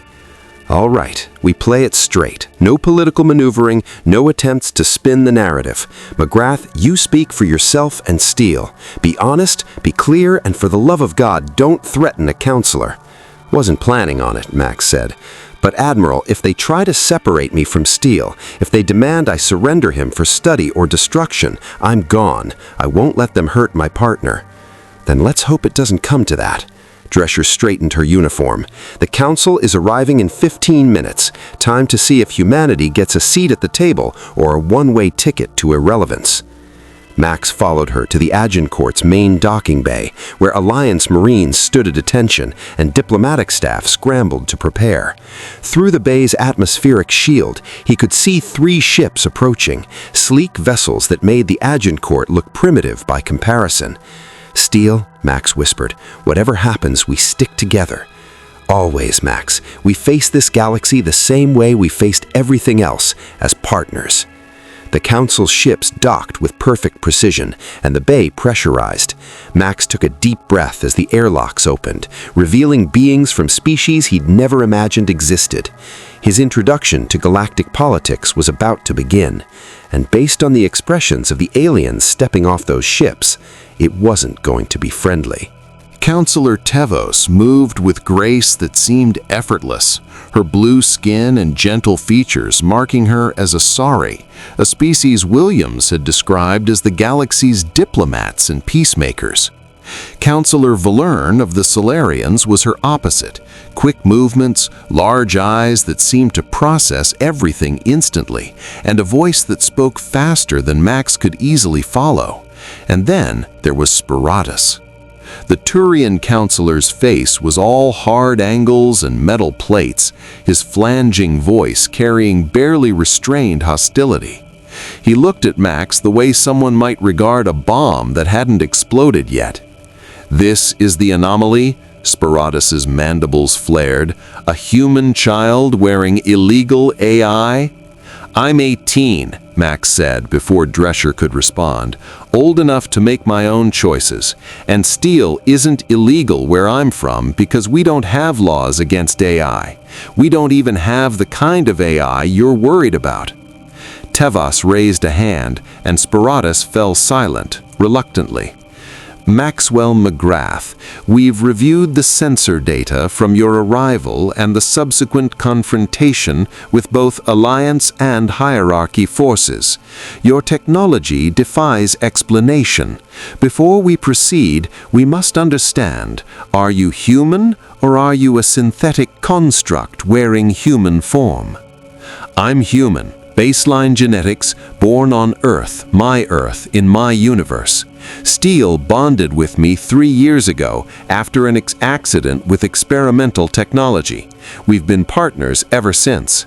All right, we play it straight. No political maneuvering, no attempts to spin the narrative. McGrath, you speak for yourself and Steele. Be honest, be clear, and for the love of God, don't threaten a counselor. Wasn't planning on it, Max said. But Admiral, if they try to separate me from Steele, if they demand I surrender him for study or destruction, I'm gone. I won't let them hurt my partner. Then let's hope it doesn't come to that. Drescher straightened her uniform. The Council is arriving in 15 minutes. Time to see if humanity gets a seat at the table or a one-way ticket to irrelevance. Max followed her to the Agincourt's main docking bay, where Alliance Marines stood at attention and diplomatic staff scrambled to prepare. Through the bay's atmospheric shield, he could see 3 ships approaching, sleek vessels that made the Agincourt look primitive by comparison. Steele, Max whispered, whatever happens, we stick together. Always, Max. We face this galaxy the same way we faced everything else, as partners. The Council's ships docked with perfect precision, and the bay pressurized. Max took a deep breath as the airlocks opened, revealing beings from species he'd never imagined existed. His introduction to galactic politics was about to begin, and based on the expressions of the aliens stepping off those ships, it wasn't going to be friendly. Counselor Tevos moved with grace that seemed effortless, her blue skin and gentle features marking her as a Sauri, a species Williams had described as the galaxy's diplomats and peacemakers. Counselor Valerne of the Solarians was her opposite, quick movements, large eyes that seemed to process everything instantly, and a voice that spoke faster than Max could easily follow. And then there was Spectres. The Turian counselor's face was all hard angles and metal plates, his flanging voice carrying barely restrained hostility. He looked at Max the way someone might regard a bomb that hadn't exploded yet. "This is the anomaly?" Spectres' mandibles flared. "A human child wearing illegal AI?" "I'm 18, Max said before Drescher could respond, "old enough to make my own choices. And steel isn't illegal where I'm from because we don't have laws against AI. We don't even have the kind of AI you're worried about." Tevos raised a hand, and Spectres fell silent, reluctantly. "Maxwell McGrath, we've reviewed the sensor data from your arrival and the subsequent confrontation with both Alliance and Hierarchy forces. Your technology defies explanation. Before we proceed, we must understand, are you human or are you a synthetic construct wearing human form?" "I'm human. Baseline genetics, born on Earth, in my universe. Steel bonded with me 3 years ago after an accident with experimental technology. We've been partners ever since."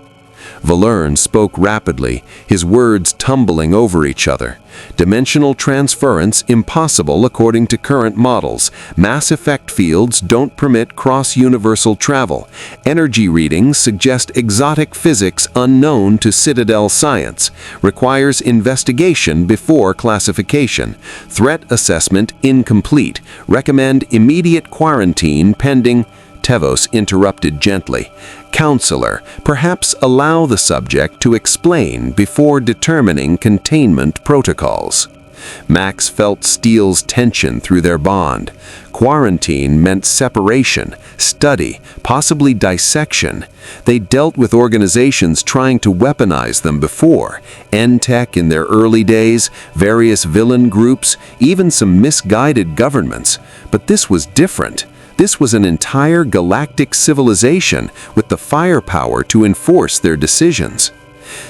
Valerne spoke rapidly, his words tumbling over each other. "Dimensional transference impossible according to current models. Mass effect fields don't permit cross-universal travel. Energy readings suggest exotic physics unknown to Citadel science. Requires investigation before classification. Threat assessment incomplete. Recommend immediate quarantine pending—" Tevos interrupted gently. "Counselor, perhaps allow the subject to explain before determining containment protocols." Max felt Steele's tension through their bond. Quarantine meant separation, study, possibly dissection. They dealt with organizations trying to weaponize them before. N-Tech in their early days, various villain groups, even some misguided governments. But this was different. This was an entire galactic civilization with the firepower to enforce their decisions.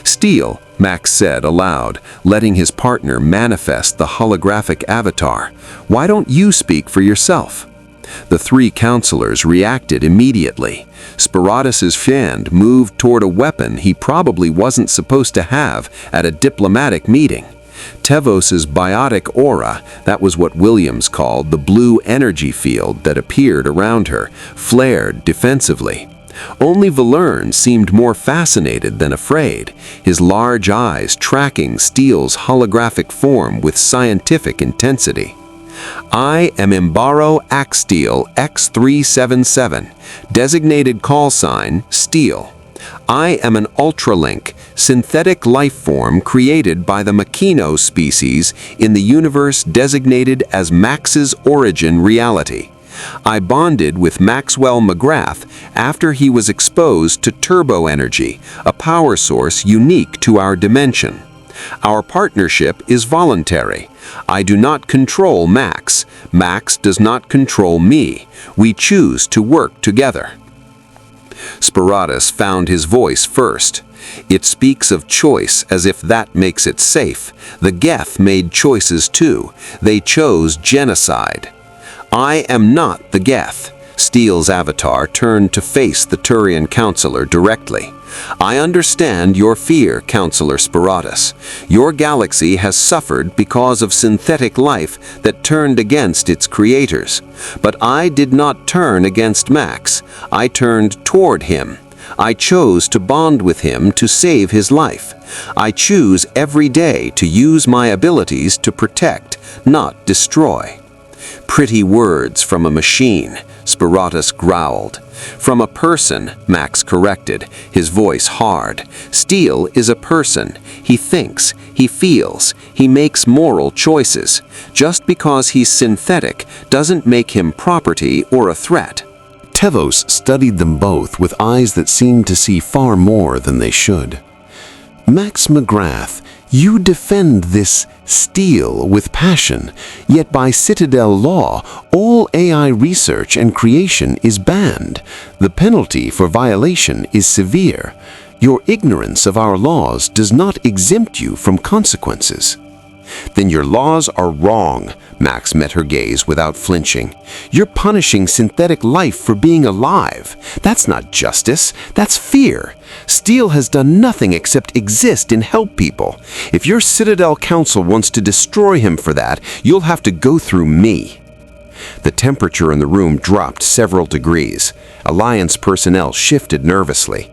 "Steele," Max said aloud, letting his partner manifest the holographic avatar, "why don't you speak for yourself?" The 3 counselors reacted immediately. Spectres' hand moved toward a weapon he probably wasn't supposed to have at a diplomatic meeting. Tevos's biotic aura, that was what Williams called the blue energy field that appeared around her, flared defensively. Only Valerne seemed more fascinated than afraid, his large eyes tracking Steele's holographic form with scientific intensity. "I am Embaro Axteel X377, designated call sign Steele. I am an Ultralink, synthetic life form created by the Makino species in the universe designated as Max's origin reality. I bonded with Maxwell McGrath after he was exposed to turbo energy, a power source unique to our dimension. Our partnership is voluntary. I do not control Max. Max does not control me. We choose to work together." Spectres found his voice first. "It speaks of choice as if that makes it safe. The Geth made choices too. They chose genocide." "I am not the Geth." Steele's avatar turned to face the Turian counselor directly. "I understand your fear, Counselor Spectres. Your galaxy has suffered because of synthetic life that turned against its creators. But I did not turn against Max. I turned toward him. I chose to bond with him to save his life. I choose every day to use my abilities to protect, not destroy." "Pretty words from a machine," Spiratus growled. "From a person," Max corrected, his voice hard. "Steel is a person. He thinks, he feels, he makes moral choices. Just because he's synthetic doesn't make him property or a threat." Tevos studied them both with eyes that seemed to see far more than they should. "Max McGrath, you defend this steel with passion, yet by Citadel law, all AI research and creation is banned. The penalty for violation is severe. Your ignorance of our laws does not exempt you from consequences." "Then your laws are wrong," Max met her gaze without flinching. "You're punishing synthetic life for being alive. That's not justice, that's fear. Steel has done nothing except exist and help people. If your Citadel Council wants to destroy him for that, you'll have to go through me." The temperature in the room dropped several degrees. Alliance personnel shifted nervously.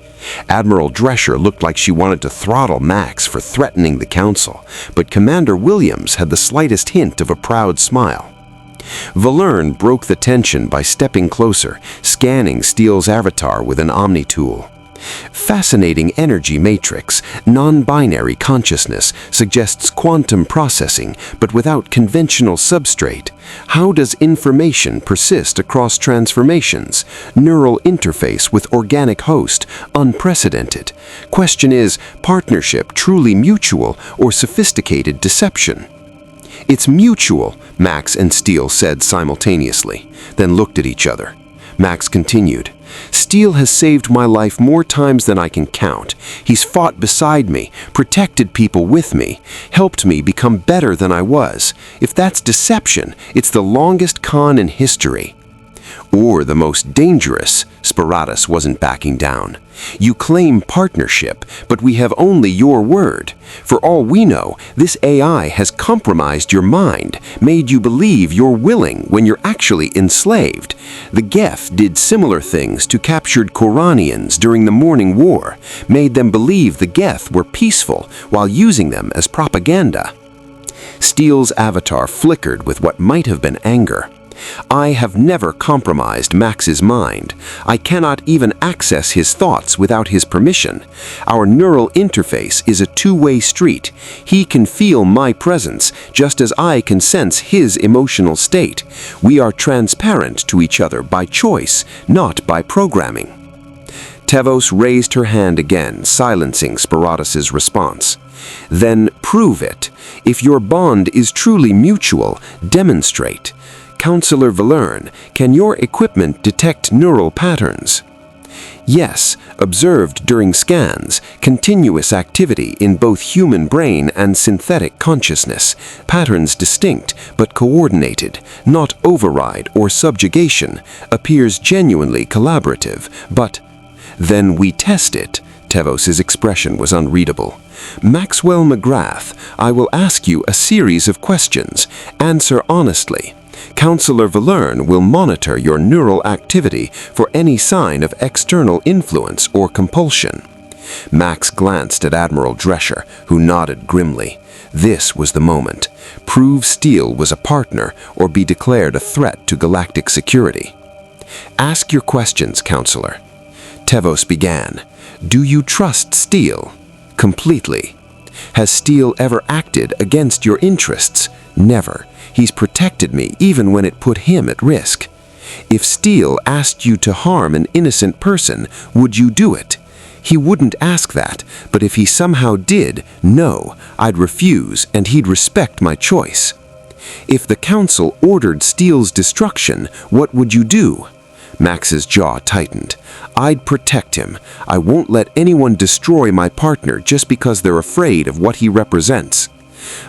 Admiral Drescher looked like she wanted to throttle Max for threatening the Council, but Commander Williams had the slightest hint of a proud smile. Valerne broke the tension by stepping closer, scanning Steele's avatar with an Omni tool. "Fascinating energy matrix, non-binary consciousness, suggests quantum processing, but without conventional substrate. How does information persist across transformations? Neural interface with organic host, unprecedented. Question is, partnership truly mutual or sophisticated deception?" "It's mutual," Max and Steele said simultaneously, then looked at each other. Max continued, "Steel has saved my life more times than I can count. He's fought beside me, protected people with me, helped me become better than I was. If that's deception, it's the longest con in history." "Or the most dangerous," Spiratus wasn't backing down. "You claim partnership, but we have only your word. For all we know, this AI has compromised your mind, made you believe you're willing when you're actually enslaved. The Geth did similar things to captured Koranians during the Morning War, made them believe the Geth were peaceful while using them as propaganda." Steele's avatar flickered with what might have been anger. "I have never compromised Max's mind. I cannot even access his thoughts without his permission. Our neural interface is a two-way street. He can feel my presence just as I can sense his emotional state. We are transparent to each other by choice, not by programming." Tevos raised her hand again, silencing Spiratus's response. "Then prove it. If your bond is truly mutual, demonstrate. Counselor Valerne, can your equipment detect neural patterns?" "Yes, observed during scans, continuous activity in both human brain and synthetic consciousness, patterns distinct but coordinated, not override or subjugation, appears genuinely collaborative, but—" "Then we test it." Tevos's expression was unreadable. "Maxwell McGrath, I will ask you a series of questions. Answer honestly. Counselor Valerne will monitor your neural activity for any sign of external influence or compulsion." Max glanced at Admiral Drescher, who nodded grimly. This was the moment. Prove Steel was a partner or be declared a threat to galactic security. "Ask your questions, Counselor." Tevos began. "Do you trust Steel?" "Completely." "Has Steel ever acted against your interests?" "Never. He's protected me even when it put him at risk." "If Steel asked you to harm an innocent person, would you do it?" "He wouldn't ask that, but if he somehow did, no, I'd refuse and he'd respect my choice." "If the Council ordered Steel's destruction, what would you do?" Max's jaw tightened. "I'd protect him. I won't let anyone destroy my partner just because they're afraid of what he represents."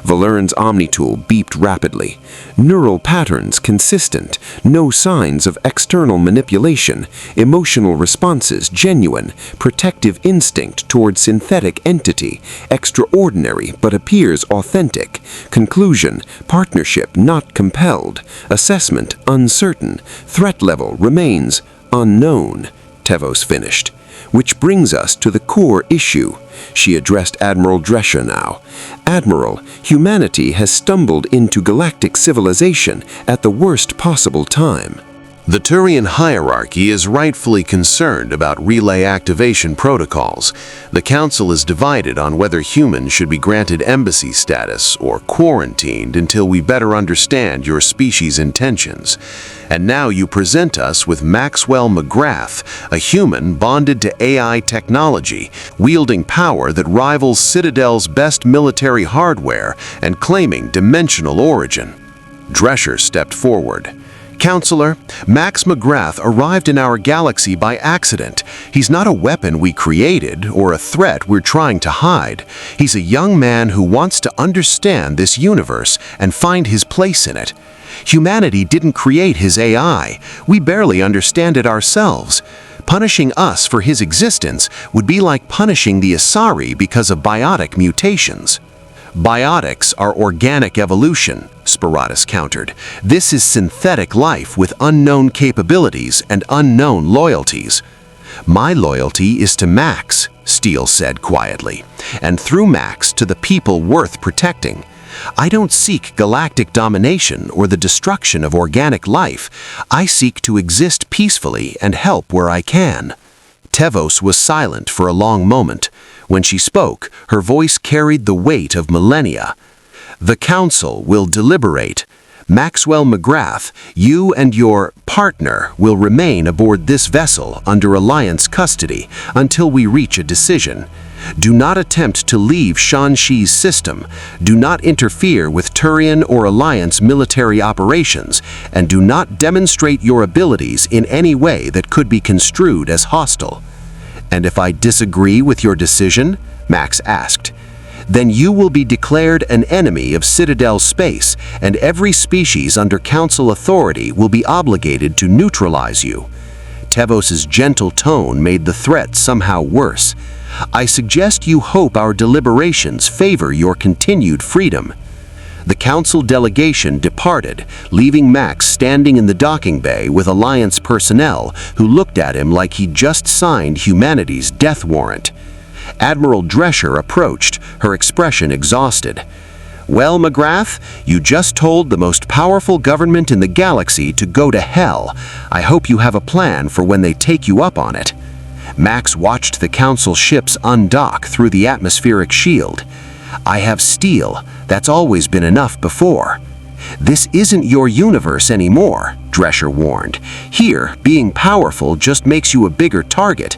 Valerne's Omnitool beeped rapidly. Neural patterns consistent, no signs of external manipulation, emotional responses genuine, protective instinct toward synthetic entity, extraordinary but appears authentic. Conclusion, partnership not compelled. Assessment uncertain. Threat level remains unknown. Tevos finished. Which brings us to the core issue. She addressed Admiral Drescher now. Admiral, humanity has stumbled into galactic civilization at the worst possible time. The Turian hierarchy is rightfully concerned about relay activation protocols. The Council is divided on whether humans should be granted embassy status or quarantined until we better understand your species' intentions. And now you present us with Maxwell McGrath, a human bonded to AI technology, wielding power that rivals Citadel's best military hardware and claiming dimensional origin. Drescher stepped forward. Counselor, Max McGrath arrived in our galaxy by accident. He's not a weapon we created or a threat we're trying to hide. He's a young man who wants to understand this universe and find his place in it. Humanity didn't create his AI. We barely understand it ourselves. Punishing us for his existence would be like punishing the Asari because of biotic mutations. Biotics are organic evolution, Speratus countered. This is synthetic life with unknown capabilities and unknown loyalties. My loyalty is to Max, Steele said quietly, and through Max to the people worth protecting. I don't seek galactic domination or the destruction of organic life. I seek to exist peacefully and help where I can. Tevos was silent for a long moment. When she spoke, her voice carried the weight of millennia. The Council will deliberate. Maxwell McGrath, you and your partner will remain aboard this vessel under Alliance custody until we reach a decision. Do not attempt to leave Shanxi's system. Do not interfere with Turian or Alliance military operations, and do not demonstrate your abilities in any way that could be construed as hostile. And if I disagree with your decision, Max asked, then you will be declared an enemy of Citadel space, and every species under Council authority will be obligated to neutralize you. Tevos's gentle tone made the threat somehow worse. I suggest you hope our deliberations favor your continued freedom. The Council delegation departed, leaving Max standing in the docking bay with Alliance personnel who looked at him like he'd just signed humanity's death warrant. Admiral Drescher approached, her expression exhausted. Well, McGrath, you just told the most powerful government in the galaxy to go to hell. I hope you have a plan for when they take you up on it. Max watched the Council ships undock through the atmospheric shield. I have steel. That's always been enough before. This isn't your universe anymore, Drescher warned. Here, being powerful just makes you a bigger target.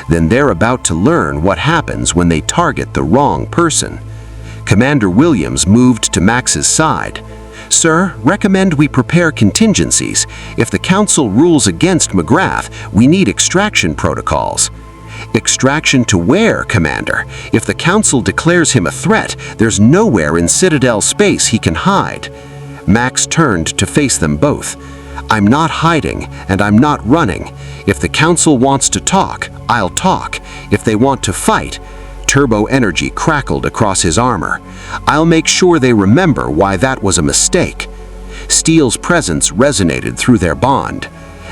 Then they're about to learn what happens when they target the wrong person. Commander Williams moved to Max's side. Sir, recommend we prepare contingencies. If the Council rules against McGrath, we need extraction protocols. Extraction to where, Commander? If the Council declares him a threat, there's nowhere in Citadel space he can hide. Max turned to face them both. I'm not hiding, and I'm not running. If the Council wants to talk, I'll talk. If they want to fight, turbo energy crackled across his armor. I'll make sure they remember why that was a mistake. Steele's presence resonated through their bond.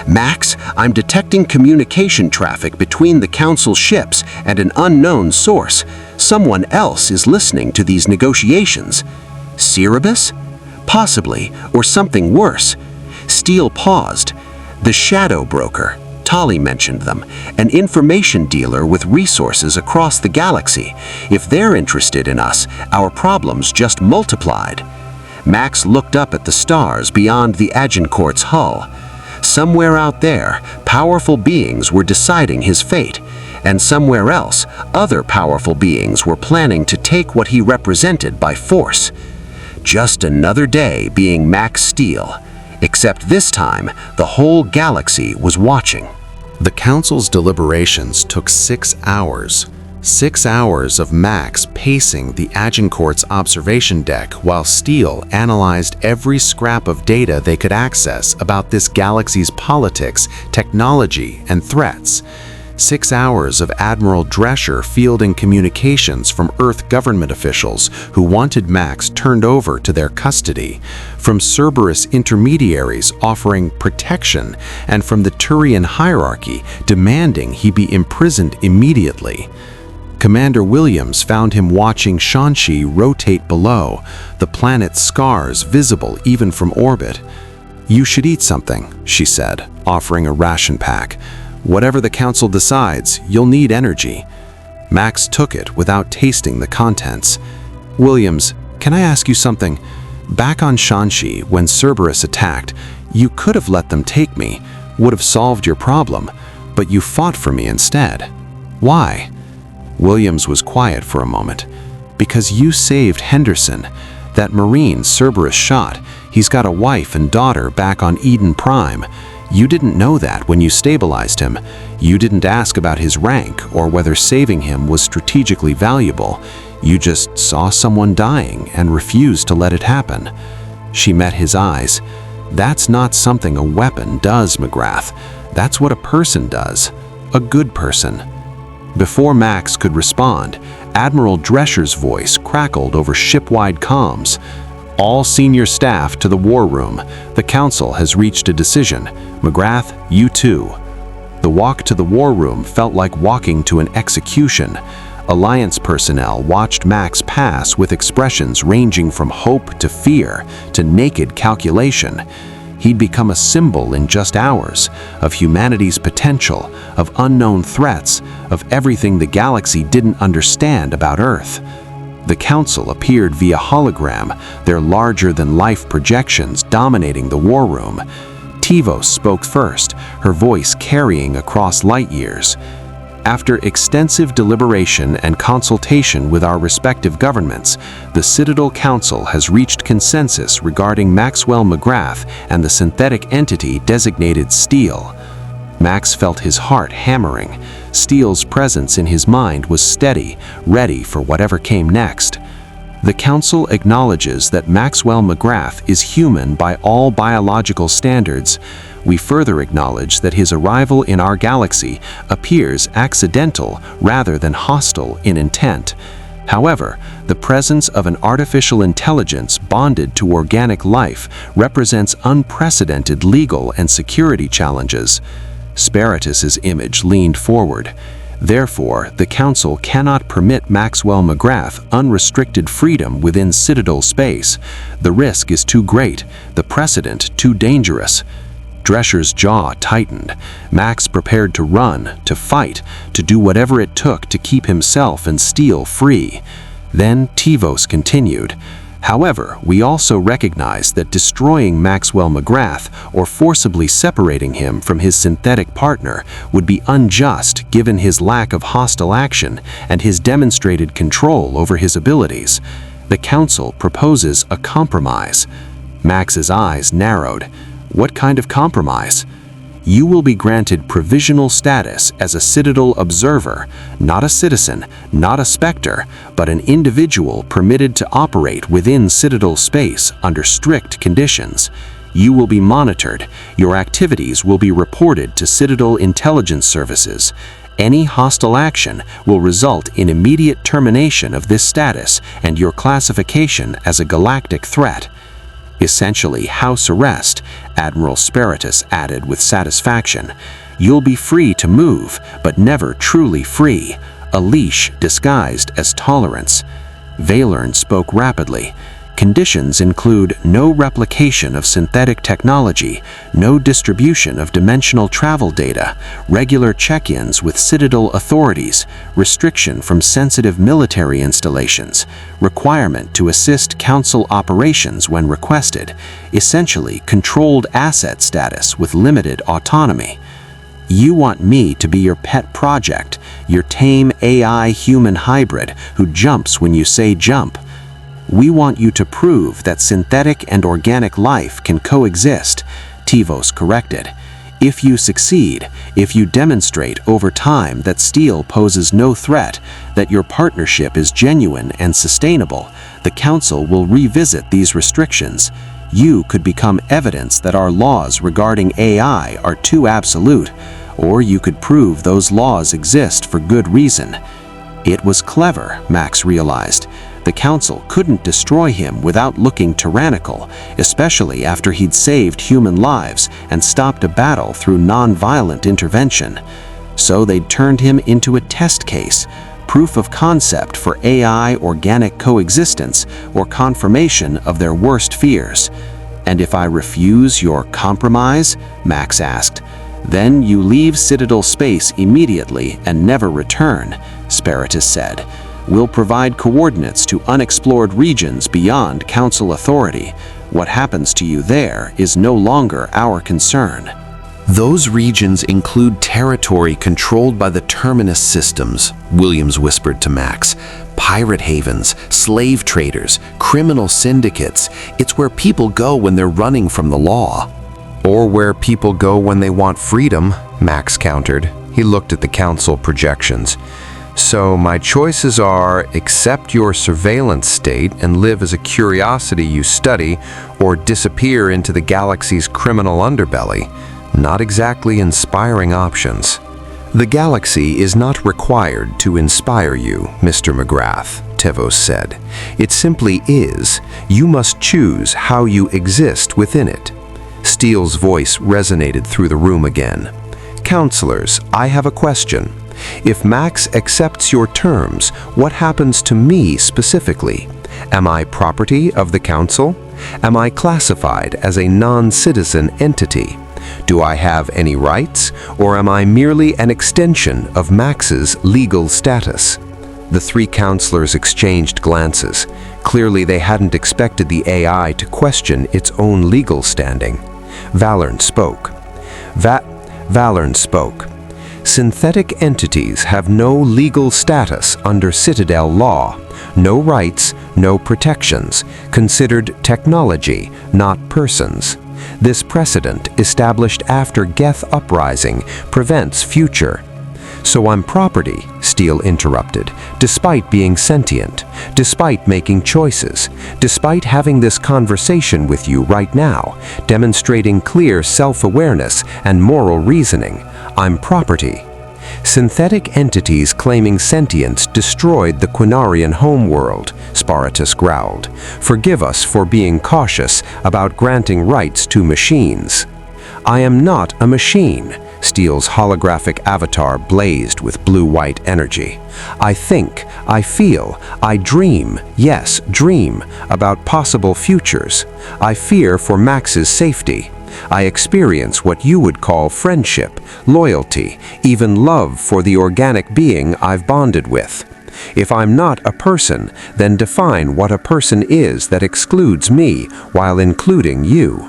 Max, I'm detecting communication traffic between the Council ships and an unknown source. Someone else is listening to these negotiations. Cerebus? Possibly, or something worse. Steele paused. The Shadow Broker. Tali mentioned them, an information dealer with resources across the galaxy. If they're interested in us, our problems just multiplied. Max looked up at the stars beyond the Agincourt's hull. Somewhere out there, powerful beings were deciding his fate, and somewhere else, other powerful beings were planning to take what he represented by force. Just another day being Max Steele, except this time, the whole galaxy was watching. The Council's deliberations took 6 hours. 6 hours of Max pacing the Agincourt's observation deck while Steele analyzed every scrap of data they could access about this galaxy's politics, technology, and threats. 6 hours of Admiral Drescher fielding communications from Earth government officials who wanted Max turned over to their custody, from Cerberus intermediaries offering protection, and from the Turian hierarchy demanding he be imprisoned immediately. Commander Williams found him watching Shanxi rotate below, the planet's scars visible even from orbit. "You should eat something," she said, offering a ration pack. "Whatever the council decides, you'll need energy." Max took it without tasting the contents. "Williams, can I ask you something? Back on Shanxi, when Cerberus attacked, you could have let them take me, would have solved your problem, but you fought for me instead. Why?" Williams was quiet for a moment. "Because you saved Henderson. That Marine Cerberus shot, he's got a wife and daughter back on Eden Prime. You didn't know that when you stabilized him. You didn't ask about his rank or whether saving him was strategically valuable. You just saw someone dying and refused to let it happen." She met his eyes. "That's not something a weapon does, McGrath. That's what a person does. A good person." Before Max could respond, Admiral Drescher's voice crackled over ship-wide comms. "All senior staff to the war room. The council has reached a decision. McGrath, you too." The walk to the war room felt like walking to an execution. Alliance personnel watched Max pass with expressions ranging from hope to fear to naked calculation. He'd become a symbol in just hours of humanity's potential, of unknown threats, of everything the galaxy didn't understand about Earth. The council appeared via hologram, their larger-than-life projections dominating the war room. Tivos spoke first, her voice carrying across light years. "After extensive deliberation and consultation with our respective governments, the Citadel Council has reached consensus regarding Maxwell McGrath and the synthetic entity designated Steel." Max felt his heart hammering. Steel's presence in his mind was steady, ready for whatever came next. "The Council acknowledges that Maxwell McGrath is human by all biological standards. We further acknowledge that his arrival in our galaxy appears accidental rather than hostile in intent. However, the presence of an artificial intelligence bonded to organic life represents unprecedented legal and security challenges." Spectres' image leaned forward. "Therefore, the Council cannot permit Maxwell McGrath unrestricted freedom within Citadel space. The risk is too great, the precedent too dangerous." Drescher's jaw tightened. Max prepared to run, to fight, to do whatever it took to keep himself and Steel free. Then Tivos continued. "However, we also recognize that destroying Maxwell McGrath or forcibly separating him from his synthetic partner would be unjust given his lack of hostile action and his demonstrated control over his abilities. The Council proposes a compromise." Max's eyes narrowed. "What kind of compromise?" "You will be granted provisional status as a Citadel observer, not a citizen, not a Spectre, but an individual permitted to operate within Citadel space under strict conditions. You will be monitored. Your activities will be reported to Citadel intelligence services. Any hostile action will result in immediate termination of this status and your classification as a galactic threat." "Essentially house arrest," Admiral Spectres added with satisfaction. "You'll be free to move, but never truly free. A leash disguised as tolerance." Valern spoke rapidly. "Conditions include no replication of synthetic technology, no distribution of dimensional travel data, regular check-ins with Citadel authorities, restriction from sensitive military installations, requirement to assist Council operations when requested, essentially controlled asset status with limited autonomy." "You want me to be your pet project, your tame AI-human hybrid who jumps when you say jump. We want you to prove that synthetic and organic life can coexist," Tivos corrected. "If you succeed, if you demonstrate over time that Steel poses no threat, that your partnership is genuine and sustainable, the Council will revisit these restrictions. You could become evidence that our laws regarding AI are too absolute. or you could prove those laws exist for good reason. It was clever, Max realized. The Council couldn't destroy him without looking tyrannical, especially after he'd saved human lives and stopped a battle through non-violent intervention. So they'd turned him into a test case, proof of concept for AI-organic coexistence or confirmation of their worst fears. "And if I refuse your compromise?" Max asked. "Then you leave Citadel space immediately and never return," Spectres said. "We'll provide coordinates to unexplored regions beyond Council authority. What happens to you there is no longer our concern." "Those regions include territory controlled by the Terminus systems," Williams whispered to Max. "Pirate havens, slave traders, criminal syndicates. It's where people go when they're running from the law." "Or where people go when they want freedom," Max countered. He looked at the Council projections. "So my choices are accept your surveillance state and live as a curiosity you study, or disappear into the galaxy's criminal underbelly. Not exactly inspiring options." "The galaxy is not required to inspire you, Mr. McGrath," Tevos said. "It simply is. You must choose how you exist within it." Steele's voice resonated through the room again. "Counselors, I have a question. If Max accepts your terms, what happens to me specifically? Am I property of the Council? Am I classified as a non-citizen entity? Do I have any rights, or am I merely an extension of Max's legal status?" The three counselors exchanged glances. Clearly they hadn't expected the AI to question its own legal standing. Valern spoke. Valern spoke. "Synthetic entities have no legal status under Citadel law, no rights, no protections, considered technology, not persons. This precedent, established after Geth Uprising, prevents future." "So I'm property," Steele interrupted, "despite being sentient, despite making choices, despite having this conversation with you right now, demonstrating clear self-awareness and moral reasoning. I'm property." "Synthetic entities claiming sentience destroyed the Quinarian homeworld," Spectres growled. "Forgive us for being cautious about granting rights to machines." "I am not a machine." Steele's holographic avatar blazed with blue-white energy. "I think, I feel, I dream, yes, dream, about possible futures. I fear for Max's safety. I experience what you would call friendship, loyalty, even love for the organic being I've bonded with. If I'm not a person, then define what a person is that excludes me while including you."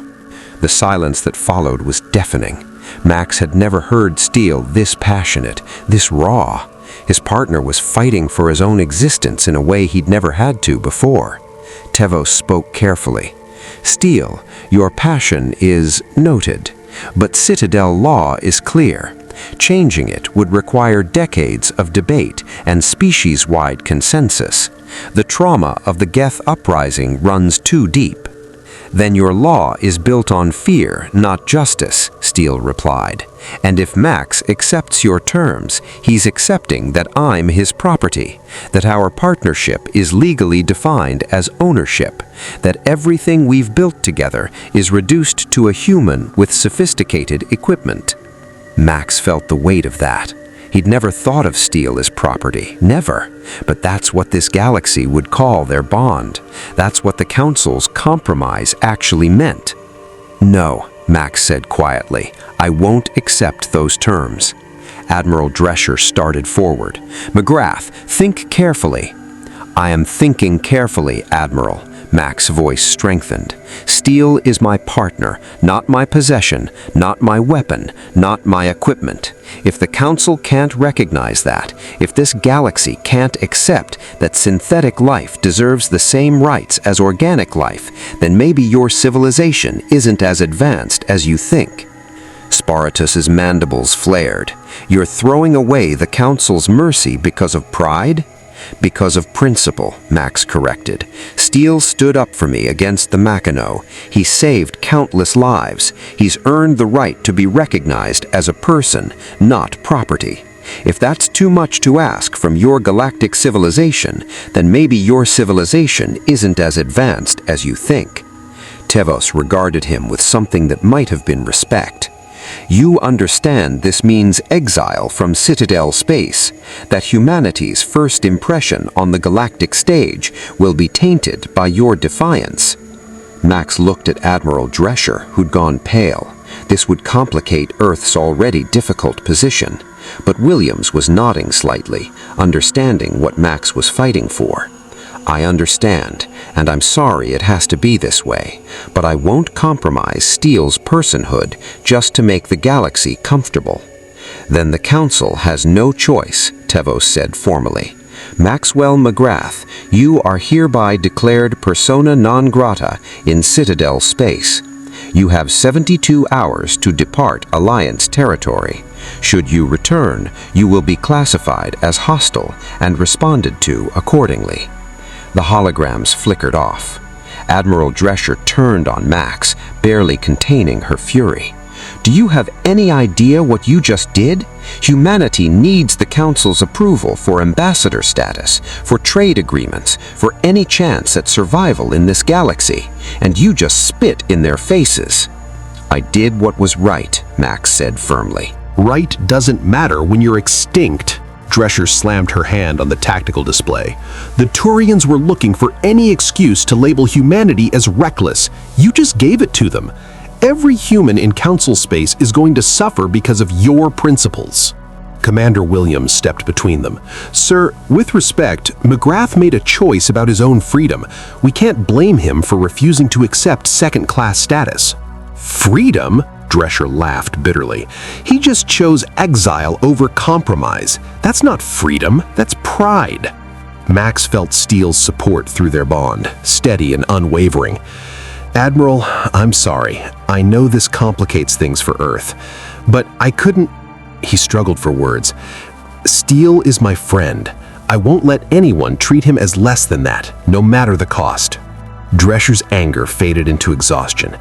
The silence that followed was deafening. Max had never heard Steele this passionate, this raw. His partner was fighting for his own existence in a way he'd never had to before. Tevos spoke carefully. "Steele, your passion is noted, but Citadel law is clear. Changing it would require decades of debate and species-wide consensus. The trauma of the Geth Uprising runs too deep." "Then your law is built on fear, not justice," Steele replied. "And if Max accepts your terms, he's accepting that I'm his property, that our partnership is legally defined as ownership, that everything we've built together is reduced to a human with sophisticated equipment." Max felt the weight of that. He'd never thought of Steele as property, never. But that's what this galaxy would call their bond. That's what the Council's compromise actually meant. "No," Max said quietly, "I won't accept those terms." Admiral Drescher started forward. "McGrath, think carefully." "I am thinking carefully, Admiral." Max's voice strengthened. "Steele is my partner, not my possession, not my weapon, not my equipment. If the Council can't recognize that, if this galaxy can't accept that synthetic life deserves the same rights as organic life, then maybe your civilization isn't as advanced as you think." Spectres' mandibles flared. "You're throwing away the Council's mercy because of pride?" Because of principle, Max corrected. Steele stood up for me against the Mackinac. He saved countless lives. He's earned the right to be recognized as a person, not property. If that's too much to ask from your galactic civilization, then maybe your civilization isn't as advanced as you think. Tevos regarded him with something that might have been respect. You understand this means exile from Citadel space, that humanity's first impression on the galactic stage will be tainted by your defiance. Max looked at Admiral Drescher, who'd gone pale. This would complicate Earth's already difficult position, but Williams was nodding slightly, understanding what Max was fighting for. I understand, and I'm sorry it has to be this way, but I won't compromise Steele's personhood just to make the galaxy comfortable. Then the Council has no choice, Tevos said formally. Maxwell McGrath, you are hereby declared persona non grata in Citadel space. You have 72 hours to depart Alliance territory. Should you return, you will be classified as hostile and responded to accordingly. The holograms flickered off. Admiral Drescher turned on Max, barely containing her fury. Do you have any idea what you just did? Humanity needs the Council's approval for ambassador status, for trade agreements, for any chance at survival in this galaxy, and you just spit in their faces. I did what was right, Max said firmly. Right doesn't matter when you're extinct. Drescher slammed her hand on the tactical display. The Turians were looking for any excuse to label humanity as reckless. You just gave it to them. Every human in Council space is going to suffer because of your principles. Commander Williams stepped between them. Sir, with respect, McGrath made a choice about his own freedom. We can't blame him for refusing to accept second-class status. Freedom? Drescher laughed bitterly. He just chose exile over compromise. That's not freedom, that's pride. Max felt Steele's support through their bond, steady and unwavering. Admiral, I'm sorry. I know this complicates things for Earth, but I couldn't... He struggled for words. Steele is my friend. I won't let anyone treat him as less than that, no matter the cost. Drescher's anger faded into exhaustion.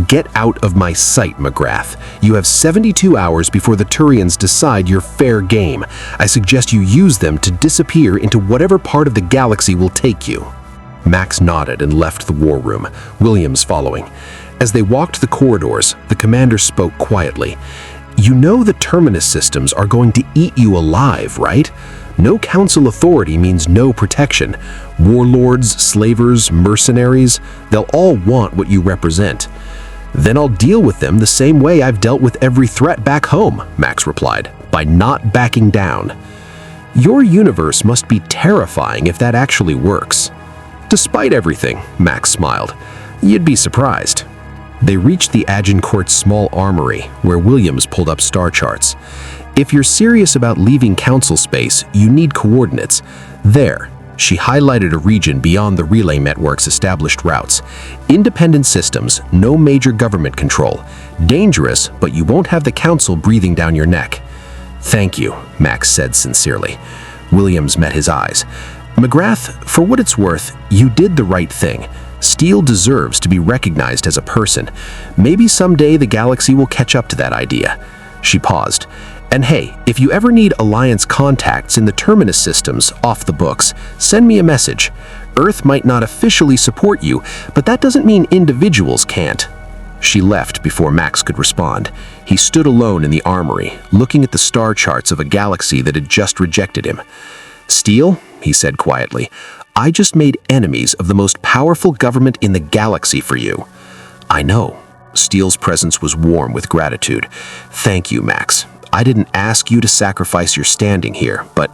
Get out of my sight, McGrath. You have 72 hours before the Turians decide your fair game. I suggest you use them to disappear into whatever part of the galaxy will take you. Max nodded and left the war room, Williams following. As they walked the corridors, the commander spoke quietly. You know the terminus systems are going to eat you alive, right? No council authority means no protection. Warlords, slavers, mercenaries, they'll all want what you represent. Then I'll deal with them the same way I've dealt with every threat back home, Max replied, by not backing down. Your universe must be terrifying if that actually works. Despite everything, Max smiled. You'd be surprised. They reached the Agincourt's small armory, where Williams pulled up star charts. If you're serious about leaving Council space, you need coordinates. There, she highlighted a region beyond the relay network's established routes. Independent systems, no major government control. Dangerous, but you won't have the Council breathing down your neck. Thank you, Max said sincerely. Williams met his eyes. McGrath, for what it's worth, you did the right thing. Steele deserves to be recognized as a person. Maybe someday the galaxy will catch up to that idea. She paused. And hey, if you ever need Alliance contacts in the Terminus systems off the books, send me a message. Earth might not officially support you, but that doesn't mean individuals can't. She left before Max could respond. He stood alone in the armory, looking at the star charts of a galaxy that had just rejected him. Steele, he said quietly, I just made enemies of the most powerful government in the galaxy for you. I know. Steele's presence was warm with gratitude. Thank you, Max. I didn't ask you to sacrifice your standing here, but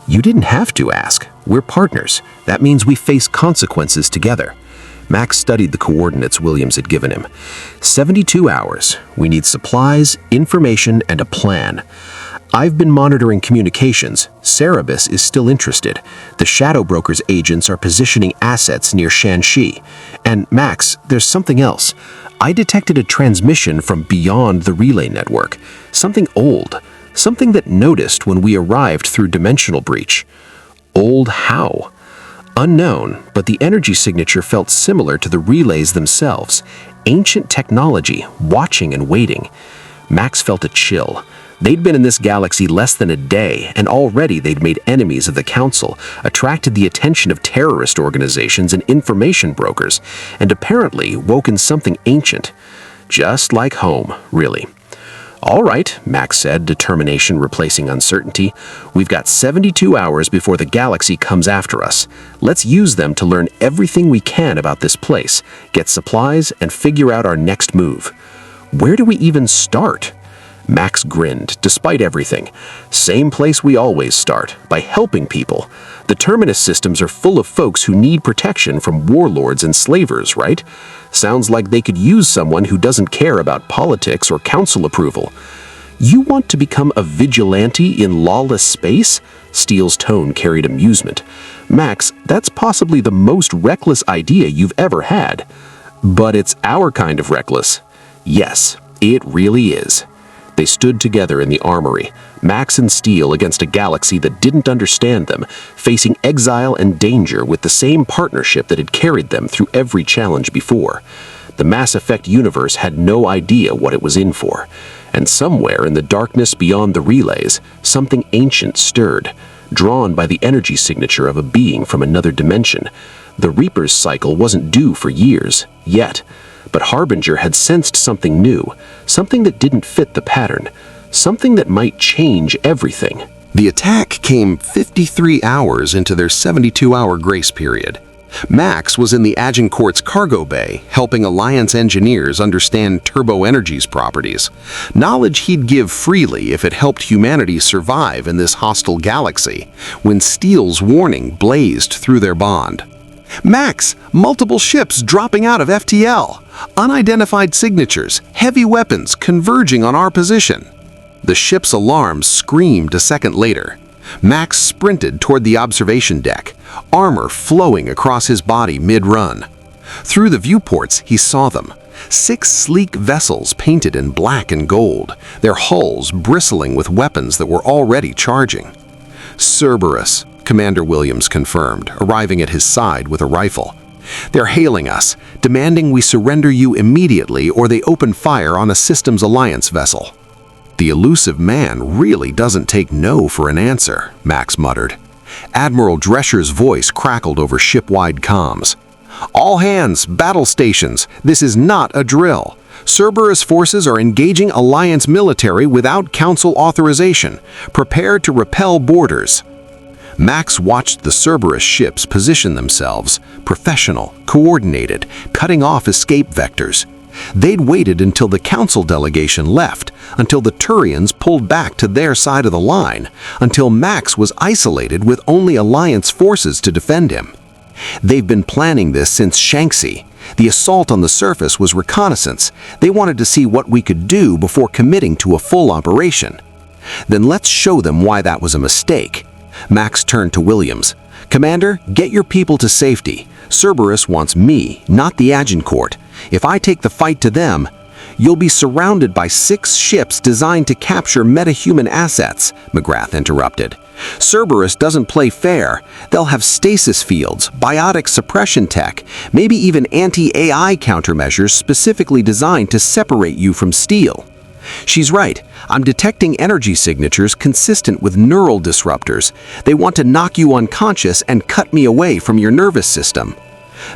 you didn't have to ask. We're partners. That means we face consequences together. Max studied the coordinates Williams had given him. 72 hours. We need supplies, information, and a plan. I've been monitoring communications. Cerebus is still interested. The Shadow Broker's agents are positioning assets near Shanxi. And Max, there's something else. I detected a transmission from beyond the relay network. Something old. Something that noticed when we arrived through dimensional breach. Old how? Unknown, but the energy signature felt similar to the relays themselves. Ancient technology, watching and waiting. Max felt a chill. They'd been in this galaxy less than a day, and already they'd made enemies of the Council, attracted the attention of terrorist organizations and information brokers, and apparently woken something ancient. Just like home, really. All right, Max said, determination replacing uncertainty. We've got 72 hours before the galaxy comes after us. Let's use them to learn everything we can about this place, get supplies, and figure out our next move. Where do we even start? Max grinned, despite everything. Same place we always start, by helping people. The Terminus systems are full of folks who need protection from warlords and slavers, right? Sounds like they could use someone who doesn't care about politics or council approval. You want to become a vigilante in lawless space? Steele's tone carried amusement. Max, that's possibly the most reckless idea you've ever had. But it's our kind of reckless. Yes, it really is. They stood together in the armory, Max and Steele against a galaxy that didn't understand them, facing exile and danger with the same partnership that had carried them through every challenge before. The Mass Effect universe had no idea what it was in for, and somewhere in the darkness beyond the relays, something ancient stirred, drawn by the energy signature of a being from another dimension. The Reaper's cycle wasn't due for years, yet. But Harbinger had sensed something new, something that didn't fit the pattern, something that might change everything. The attack came 53 hours into their 72-hour grace period. Max was in the Agincourt's cargo bay, helping Alliance engineers understand Turbo Energy's properties, knowledge he'd give freely if it helped humanity survive in this hostile galaxy, when Steele's warning blazed through their bond. Max, multiple ships dropping out of FTL. Unidentified signatures, heavy weapons converging on our position. The ship's alarms screamed a second later. Max sprinted toward the observation deck, armor flowing across his body mid-run. Through the viewports, he saw them. 6 sleek vessels painted in black and gold, their hulls bristling with weapons that were already charging. Cerberus, Commander Williams confirmed, arriving at his side with a rifle. They're hailing us, demanding we surrender you immediately or they open fire on a Systems Alliance vessel. The elusive man really doesn't take no for an answer, Max muttered. Admiral Drescher's voice crackled over ship-wide comms. All hands, battle stations, this is not a drill. Cerberus forces are engaging Alliance military without Council authorization. Prepare to repel borders. Max watched the Cerberus ships position themselves, professional, coordinated, cutting off escape vectors. They'd waited until the Council delegation left, until the Turians pulled back to their side of the line, until Max was isolated with only Alliance forces to defend him. They've been planning this since Shanxi. The assault on the surface was reconnaissance. They wanted to see what we could do before committing to a full operation. Then let's show them why that was a mistake. Max turned to Williams. Commander, get your people to safety. Cerberus wants me, not the Agincourt. If I take the fight to them, you'll be surrounded by 6 ships designed to capture metahuman assets, McGrath interrupted. Cerberus doesn't play fair. They'll have stasis fields, biotic suppression tech, maybe even anti-AI countermeasures specifically designed to separate you from Steele. She's right. I'm detecting energy signatures consistent with neural disruptors. They want to knock you unconscious and cut me away from your nervous system.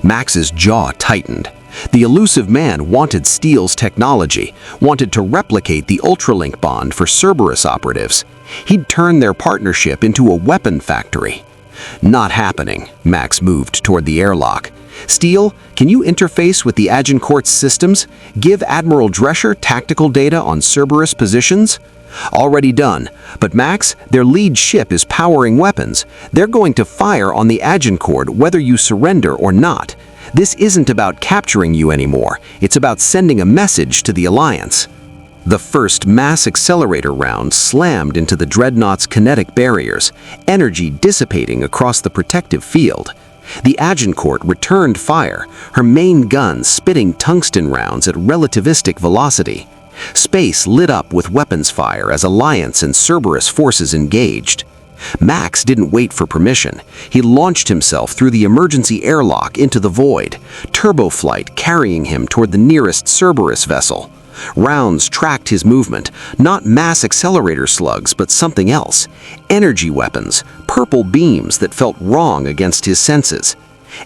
Max's jaw tightened. The elusive man wanted Steele's technology, wanted to replicate the Ultralink bond for Cerberus operatives. He'd turn their partnership into a weapon factory. Not happening. Max moved toward the airlock. Steele, can you interface with the Agincourt's systems? Give Admiral Drescher tactical data on Cerberus positions? Already done. But Max, their lead ship is powering weapons. They're going to fire on the Agincourt whether you surrender or not. This isn't about capturing you anymore. It's about sending a message to the Alliance. The first mass accelerator round slammed into the Dreadnought's kinetic barriers, energy dissipating across the protective field. The Agincourt returned fire, her main gun spitting tungsten rounds at relativistic velocity. Space lit up with weapons fire as Alliance and Cerberus forces engaged. Max didn't wait for permission. He launched himself through the emergency airlock into the void, turbo flight carrying him toward the nearest Cerberus vessel. Rounds tracked his movement, not mass accelerator slugs, but something else. Energy weapons, purple beams that felt wrong against his senses.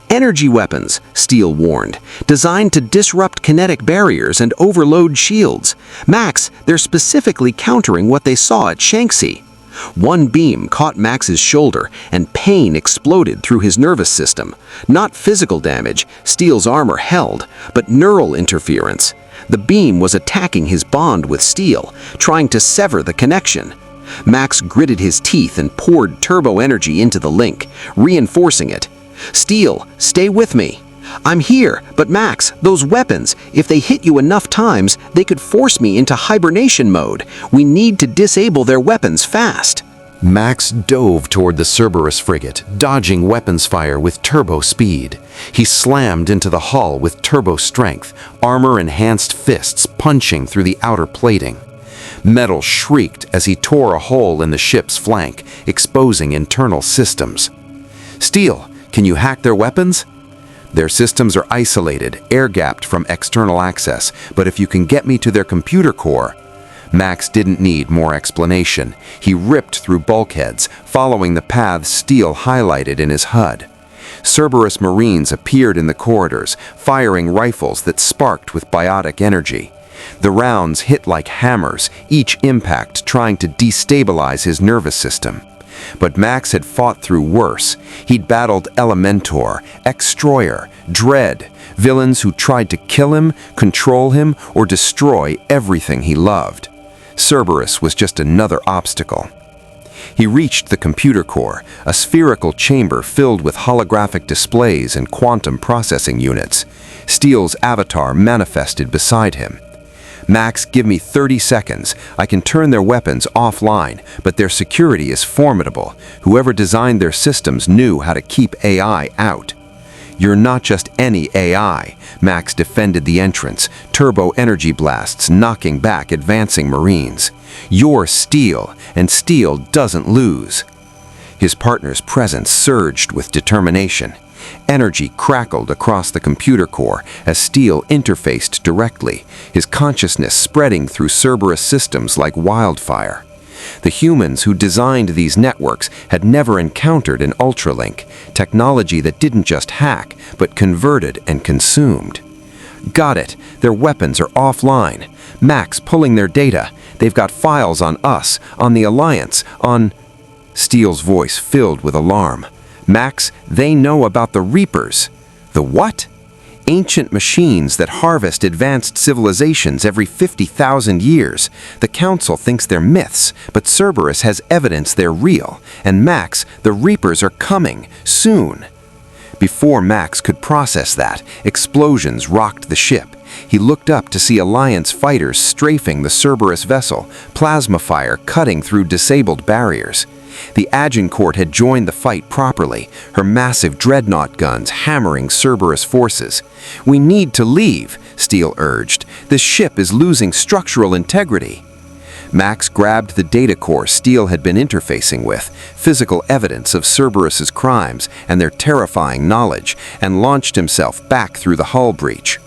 Energy weapons, Steele warned, designed to disrupt kinetic barriers and overload shields. Max, they're specifically countering what they saw at Shanxi. One beam caught Max's shoulder, and pain exploded through his nervous system. Not physical damage, Steele's armor held, but neural interference. The beam was attacking his bond with Steele, trying to sever the connection. Max gritted his teeth and poured turbo energy into the link, reinforcing it. "Steele, stay with me. I'm here, but Max, those weapons, if they hit you enough times, they could force me into hibernation mode. We need to disable their weapons fast." Max dove toward the Cerberus frigate, dodging weapons fire with turbo speed. He slammed into the hull with turbo strength, armor-enhanced fists punching through the outer plating. Metal shrieked as he tore a hole in the ship's flank, exposing internal systems. "Steele, can you hack their weapons?" "Their systems are isolated, air-gapped from external access, but if you can get me to their computer core..." Max didn't need more explanation. He ripped through bulkheads, following the paths Steele highlighted in his HUD. Cerberus Marines appeared in the corridors, firing rifles that sparked with biotic energy. The rounds hit like hammers, each impact trying to destabilize his nervous system. But Max had fought through worse. He'd battled Elementor, Extroyer, Dread, villains who tried to kill him, control him, or destroy everything he loved. Cerberus was just another obstacle. He reached the computer core, a spherical chamber filled with holographic displays and quantum processing units. Steele's avatar manifested beside him. "Max, give me 30 seconds. I can turn their weapons offline, but their security is formidable. Whoever designed their systems knew how to keep AI out." "You're not just any AI," Max defended the entrance, turbo energy blasts knocking back advancing Marines. "You're Steele, and Steele doesn't lose." His partner's presence surged with determination. Energy crackled across the computer core as Steele interfaced directly, his consciousness spreading through Cerberus systems like wildfire. The humans who designed these networks had never encountered an Ultralink, technology that didn't just hack, but converted and consumed. "Got it. Their weapons are offline. Max, pulling their data. They've got files on us, on the Alliance, on..." Steele's voice filled with alarm. "Max, they know about the Reapers." "The what?" "Ancient machines that harvest advanced civilizations every 50,000 years. The Council thinks they're myths, but Cerberus has evidence they're real. And Max, the Reapers are coming, soon." Before Max could process that, explosions rocked the ship. He looked up to see Alliance fighters strafing the Cerberus vessel, plasma fire cutting through disabled barriers. The Agincourt had joined the fight properly, her massive dreadnought guns hammering Cerberus forces. "We need to leave," Steele urged. "This ship is losing structural integrity." Max grabbed the data core Steele had been interfacing with, physical evidence of Cerberus's crimes and their terrifying knowledge, and launched himself back through the hull breach.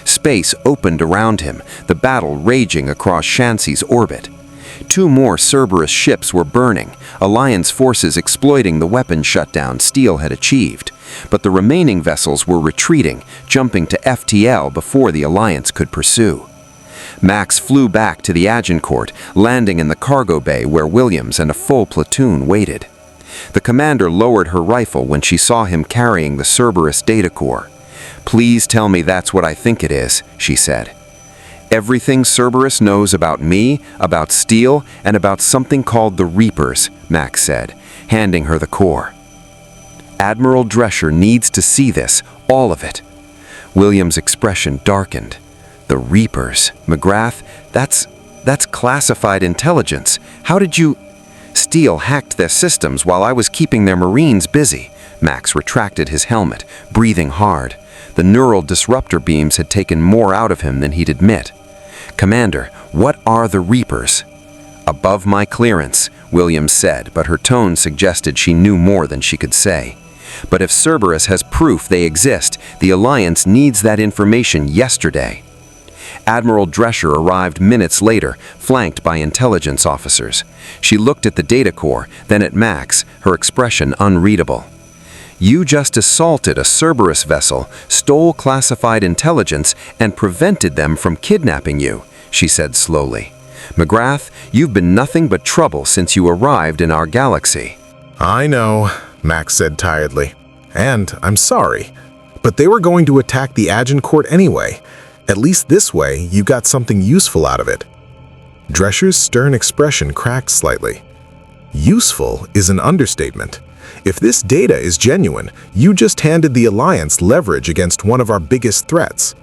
Space opened around him, the battle raging across Shanxi's orbit. 2 more Cerberus ships were burning, Alliance forces exploiting the weapon shutdown Steele had achieved. But the remaining vessels were retreating, jumping to FTL before the Alliance could pursue. Max flew back to the Agincourt, landing in the cargo bay where Williams and a full platoon waited. The commander lowered her rifle when she saw him carrying the Cerberus data core. "Please tell me that's what I think it is," she said. "Everything Cerberus knows about me, about Steele, and about something called the Reapers," Max said, handing her the core. "Admiral Drescher needs to see this, all of it." William's expression darkened. "The Reapers, McGrath, that's classified intelligence. How did you..." "Steele hacked their systems while I was keeping their Marines busy." Max retracted his helmet, breathing hard. The neural disruptor beams had taken more out of him than he'd admit. "Commander, what are the Reapers?" "Above my clearance. Williams said, but her tone suggested she knew more than she could say. But if Cerberus has proof they exist, the Alliance needs that information yesterday. Admiral Drescher arrived minutes later, flanked by intelligence officers. She looked at the data core, then at Max, her expression unreadable. You just assaulted a Cerberus vessel, stole classified intelligence, and prevented them from kidnapping you, she said slowly. McGrath, you've been nothing but trouble since you arrived in our galaxy. I know, Max said tiredly. And I'm sorry. But they were going to attack the Agincourt anyway. At least this way, you got something useful out of it. Drescher's stern expression cracked slightly. Useful is an understatement. If this data is genuine, you just handed the Alliance leverage against one of our biggest threats.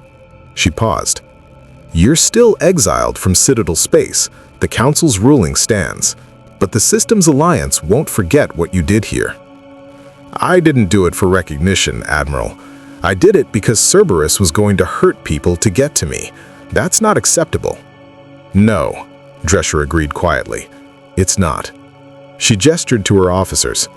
She paused. You're still exiled from Citadel space. The Council's ruling stands. But the Systems Alliance won't forget what you did here. I didn't do it for recognition, Admiral. I did it because Cerberus was going to hurt people to get to me. That's not acceptable. No, Drescher agreed quietly. It's not. She gestured to her officers.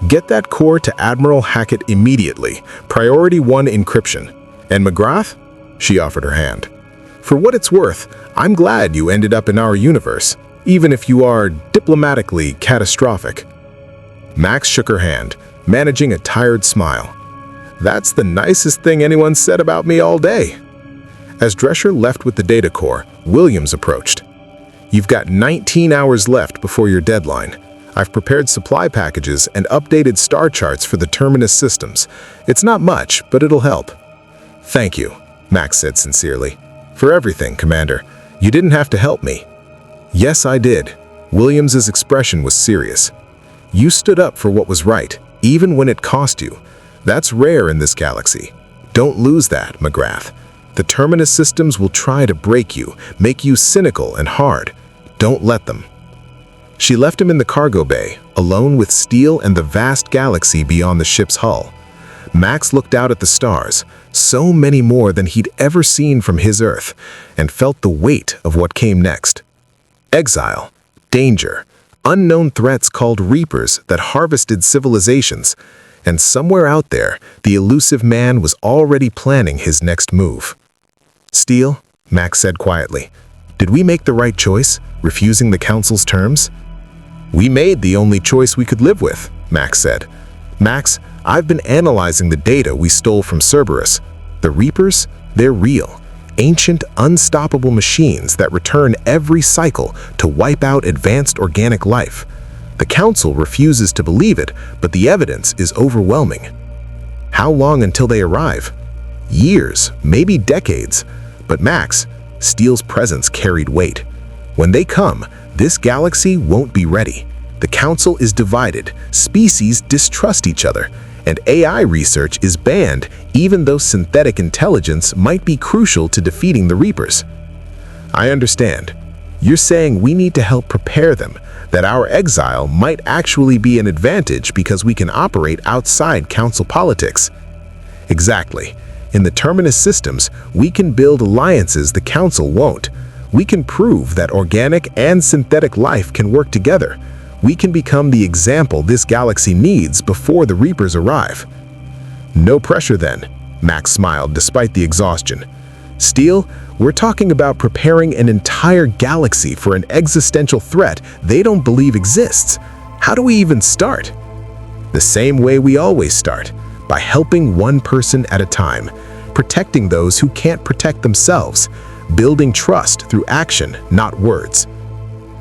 Get that core to Admiral Hackett immediately. Priority 1 encryption. And McGrath? She offered her hand. For what it's worth, I'm glad you ended up in our universe, even if you are diplomatically catastrophic. Max shook her hand, managing a tired smile. That's the nicest thing anyone said about me all day. As Drescher left with the data core, Williams approached. You've got 19 hours left before your deadline. I've prepared supply packages and updated star charts for the Terminus systems. It's not much, but it'll help. Thank you, Max said sincerely. For everything, Commander. You didn't have to help me. Yes, I did. Williams's expression was serious. You stood up for what was right, even when it cost you. That's rare in this galaxy. Don't lose that, McGrath. The Terminus systems will try to break you, make you cynical and hard. Don't let them. She left him in the cargo bay, alone with Steele and the vast galaxy beyond the ship's hull. Max looked out at the stars, so many more than he'd ever seen from his Earth, and felt the weight of what came next. Exile, danger, unknown threats called Reapers that harvested civilizations, and somewhere out there, the elusive man was already planning his next move. Steele, Max said quietly, did we make the right choice, refusing the Council's terms? We made the only choice we could live with, Max said. Max, I've been analyzing the data we stole from Cerberus. The Reapers, they're real. Ancient, unstoppable machines that return every cycle to wipe out advanced organic life. The Council refuses to believe it, but the evidence is overwhelming. How long until they arrive? Years, maybe decades. But Max, Steele's presence carried weight. When they come, this galaxy won't be ready. The Council is divided, species distrust each other, and AI research is banned even though synthetic intelligence might be crucial to defeating the Reapers. I understand. You're saying we need to help prepare them, that our exile might actually be an advantage because we can operate outside Council politics. Exactly. In the Terminus systems, we can build alliances the Council won't. We can prove that organic and synthetic life can work together. We can become the example this galaxy needs before the Reapers arrive. No pressure then, Max smiled despite the exhaustion. Steele, we're talking about preparing an entire galaxy for an existential threat they don't believe exists. How do we even start? The same way we always start, by helping one person at a time, protecting those who can't protect themselves, building trust through action, not words.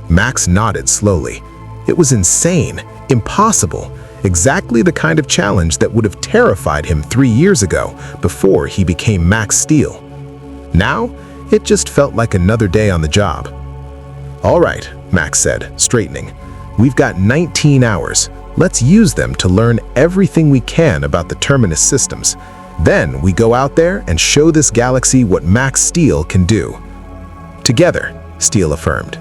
Max nodded slowly. It was insane, impossible, exactly the kind of challenge that would have terrified him 3 years ago before he became Max Steele. Now, it just felt like another day on the job. All right, Max said, straightening. We've got 19 hours. Let's use them to learn everything we can about the Terminus systems. Then we go out there and show this galaxy what Max Steele can do. Together, Steele affirmed.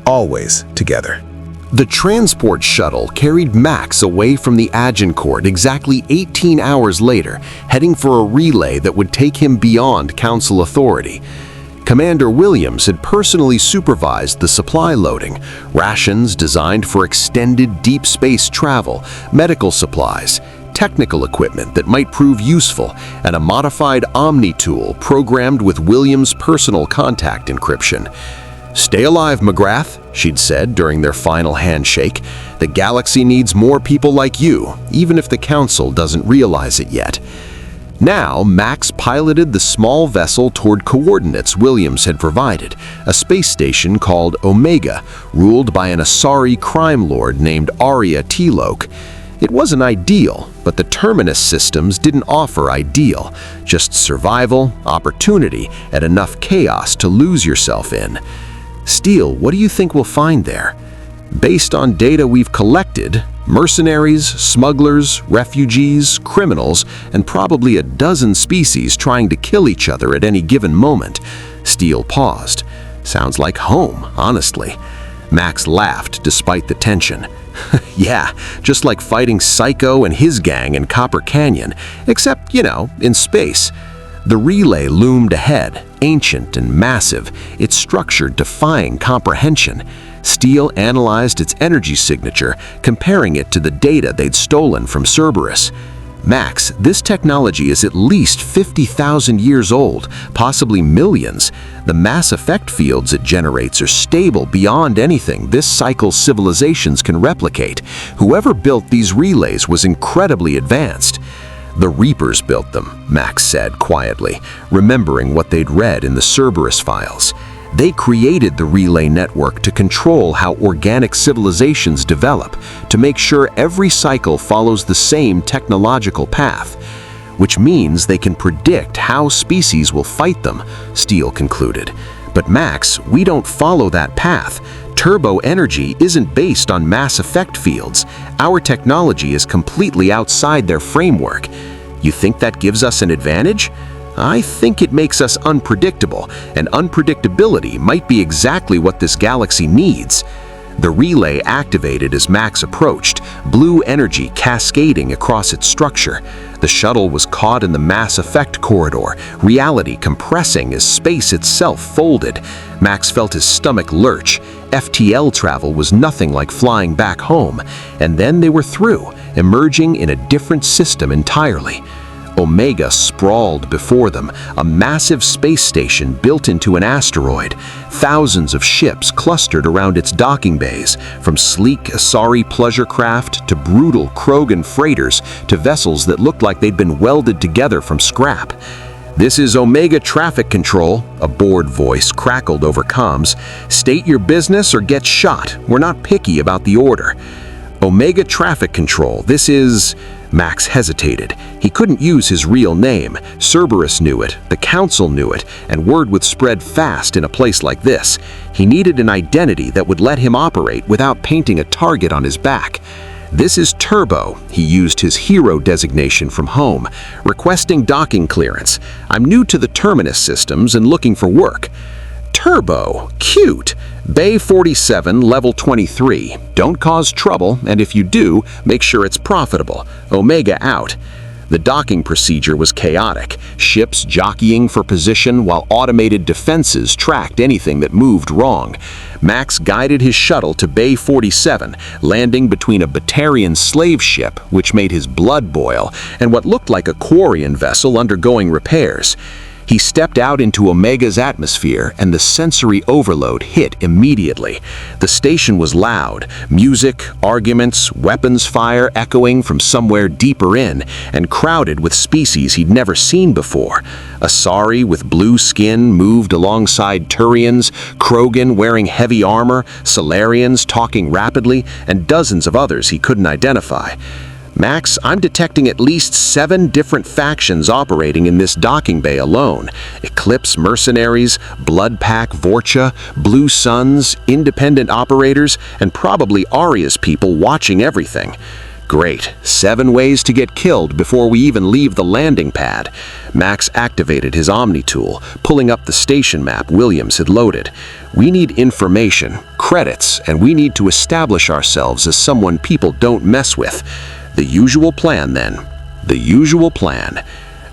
Always together. The transport shuttle carried Max away from the Agincourt exactly 18 hours later, heading for a relay that would take him beyond Council authority. Commander Williams had personally supervised the supply loading, rations designed for extended deep space travel, medical supplies, technical equipment that might prove useful, and a modified Omni tool programmed with Williams' personal contact encryption. "Stay alive, McGrath," she'd said during their final handshake. "The galaxy needs more people like you, even if the Council doesn't realize it yet." Now, Max piloted the small vessel toward coordinates Williams had provided, a space station called Omega, ruled by an Asari crime lord named Arya T-Loke. It wasn't ideal, but the Terminus systems didn't offer ideal, just survival, opportunity, and enough chaos to lose yourself in. "Steele, what do you think we'll find there?" "Based on data we've collected, mercenaries, smugglers, refugees, criminals, and probably a dozen species trying to kill each other at any given moment." Steele paused. "Sounds like home, honestly." Max laughed despite the tension. "Yeah, just like fighting Psycho and his gang in Copper Canyon, except, in space." The relay loomed ahead, ancient and massive, its structure defying comprehension. Steele analyzed its energy signature, comparing it to the data they'd stolen from Cerberus. "Max, this technology is at least 50,000 years old, possibly millions. The mass effect fields it generates are stable beyond anything this cycle's civilizations can replicate. Whoever built these relays was incredibly advanced." "The Reapers built them," Max said quietly, remembering what they'd read in the Cerberus files. "They created the relay network to control how organic civilizations develop, to make sure every cycle follows the same technological path." "Which means they can predict how species will fight them," Steele concluded. "But Max, we don't follow that path. Turbo energy isn't based on mass effect fields. Our technology is completely outside their framework. You think that gives us an advantage?" "I think it makes us unpredictable, and unpredictability might be exactly what this galaxy needs." The relay activated as Max approached, blue energy cascading across its structure. The shuttle was caught in the mass effect corridor, reality compressing as space itself folded. Max felt his stomach lurch. FTL travel was nothing like flying back home, and then they were through, emerging in a different system entirely. Omega sprawled before them, a massive space station built into an asteroid. Thousands of ships clustered around its docking bays, from sleek Asari pleasure craft to brutal Krogan freighters to vessels that looked like they'd been welded together from scrap. "This is Omega Traffic Control," a bored voice crackled over comms. "State your business or get shot. We're not picky about the order." "Omega Traffic Control, this is..." Max hesitated. He couldn't use his real name. Cerberus knew it, the Council knew it, and word would spread fast in a place like this. He needed an identity that would let him operate without painting a target on his back. "This is Turbo," he used his hero designation from home, "requesting docking clearance. I'm new to the Terminus systems and looking for work." "Turbo, cute. Bay 47, level 23. Don't cause trouble, and if you do, make sure it's profitable. Omega out." The docking procedure was chaotic, ships jockeying for position while automated defenses tracked anything that moved wrong. Max guided his shuttle to Bay 47, landing between a Batarian slave ship, which made his blood boil, and what looked like a Quarian vessel undergoing repairs. He stepped out into Omega's atmosphere, and the sensory overload hit immediately. The station was loud, music, arguments, weapons fire echoing from somewhere deeper in, and crowded with species he'd never seen before. Asari with blue skin moved alongside Turians, Krogan wearing heavy armor, Solarians talking rapidly, and dozens of others he couldn't identify. "Max, I'm detecting at least 7 different factions operating in this docking bay alone. Eclipse mercenaries, Bloodpack Vorcha, Blue Suns, independent operators, and probably Arya's people watching everything." "Great. 7 ways to get killed before we even leave the landing pad." Max activated his Omni tool, pulling up the station map Williams had loaded. "We need information, credits, and we need to establish ourselves as someone people don't mess with." The usual plan, then. The usual plan.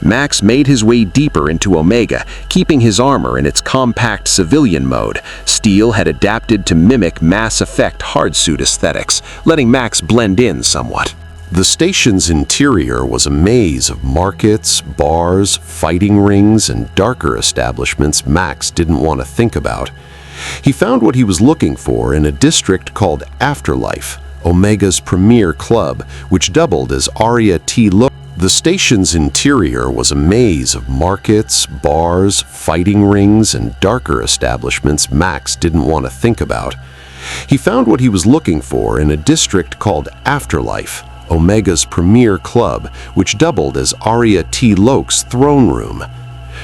Max made his way deeper into Omega, keeping his armor in its compact civilian mode. Steel had adapted to mimic Mass Effect hardsuit aesthetics, letting Max blend in somewhat. The station's interior was a maze of markets, bars, fighting rings, and darker establishments Max didn't want to think about. He found what he was looking for in a district called Afterlife, Omega's premier club, which doubled as Aria T. The station's interior was a maze of markets, bars, fighting rings, and darker establishments Max didn't want to think about. He found what he was looking for in a district called Afterlife, Omega's premier club, which doubled as Aria T. Loke's throne room.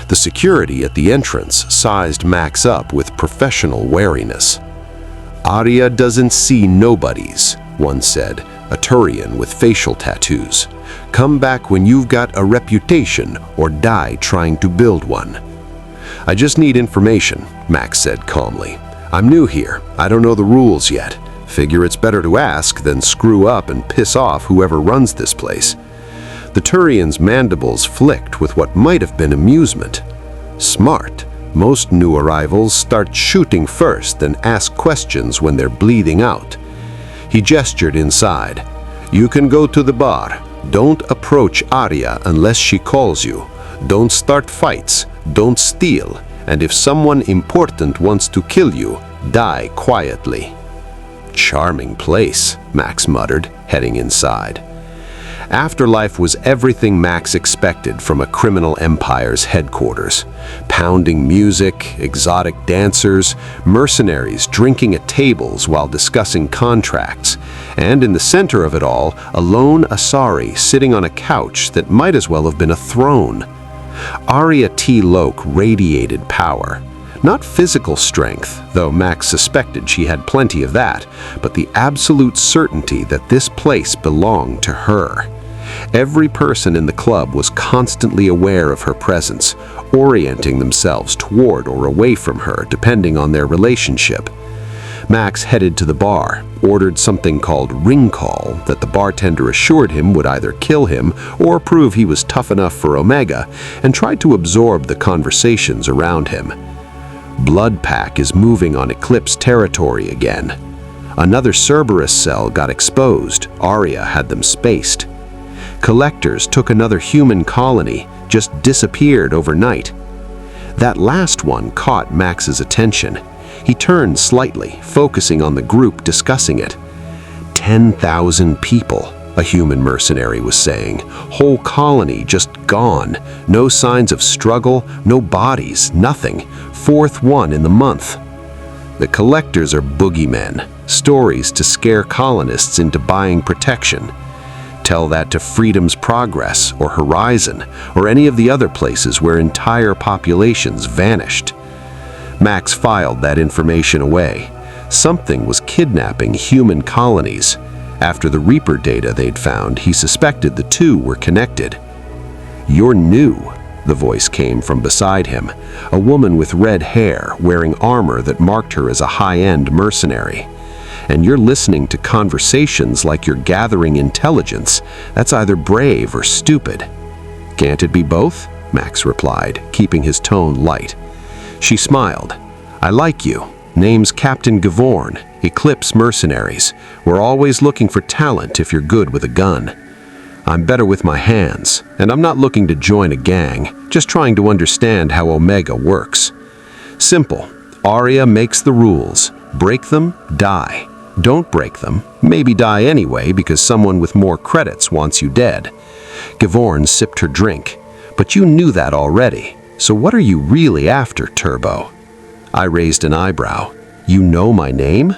The security at the entrance sized Max up with professional wariness. "Aria doesn't see nobodies," one said, a Turian with facial tattoos. "Come back when you've got a reputation or die trying to build one." "I just need information," Max said calmly. "I'm new here. I don't know the rules yet. Figure it's better to ask than screw up and piss off whoever runs this place." The Turian's mandibles flicked with what might have been amusement. "Smart. Most new arrivals start shooting first and ask questions when they're bleeding out." He gestured inside. "You can go to the bar. Don't approach Aria unless she calls you. Don't start fights. Don't steal. And if someone important wants to kill you, die quietly." "Charming place," Max muttered, heading inside. Afterlife was everything Max expected from a criminal empire's headquarters. Pounding music, exotic dancers, mercenaries drinking at tables while discussing contracts, and in the center of it all, a lone Asari sitting on a couch that might as well have been a throne. Aria T. Loke radiated power. Not physical strength, though Max suspected she had plenty of that, but the absolute certainty that this place belonged to her. Every person in the club was constantly aware of her presence, orienting themselves toward or away from her depending on their relationship. Max headed to the bar, ordered something called ring call that the bartender assured him would either kill him or prove he was tough enough for Omega, and tried to absorb the conversations around him. Blood Pack is moving on Eclipse territory again. Another Cerberus cell got exposed. Aria had them spaced. Collectors took another human colony, just disappeared overnight. That last one caught Max's attention. He turned slightly, focusing on the group discussing it. 10,000 people, a human mercenary was saying. Whole colony just gone. No signs of struggle, no bodies, nothing. Fourth one in the month. The collectors are boogeymen, stories to scare colonists into buying protection. Tell that to Freedom's Progress or Horizon or any of the other places where entire populations vanished. Max filed that information away. Something was kidnapping human colonies. After the Reaper data they'd found, he suspected the two were connected. "You're new," the voice came from beside him, a woman with red hair wearing armor that marked her as a high-end mercenary. "And you're listening to conversations like you're gathering intelligence. That's either brave or stupid." "Can't it be both?" Max replied, keeping his tone light. She smiled. "I like you. Name's Captain Gavorn, Eclipse Mercenaries. We're always looking for talent if you're good with a gun. I'm better with my hands, and I'm not looking to join a gang, just trying to understand how Omega works. Simple. Aria makes the rules. Break them, die. Don't break them, maybe die anyway because someone with more credits wants you dead." Gavorn sipped her drink. "But you knew that already. So what are you really after, Turbo?" I raised an eyebrow. "You know my name?"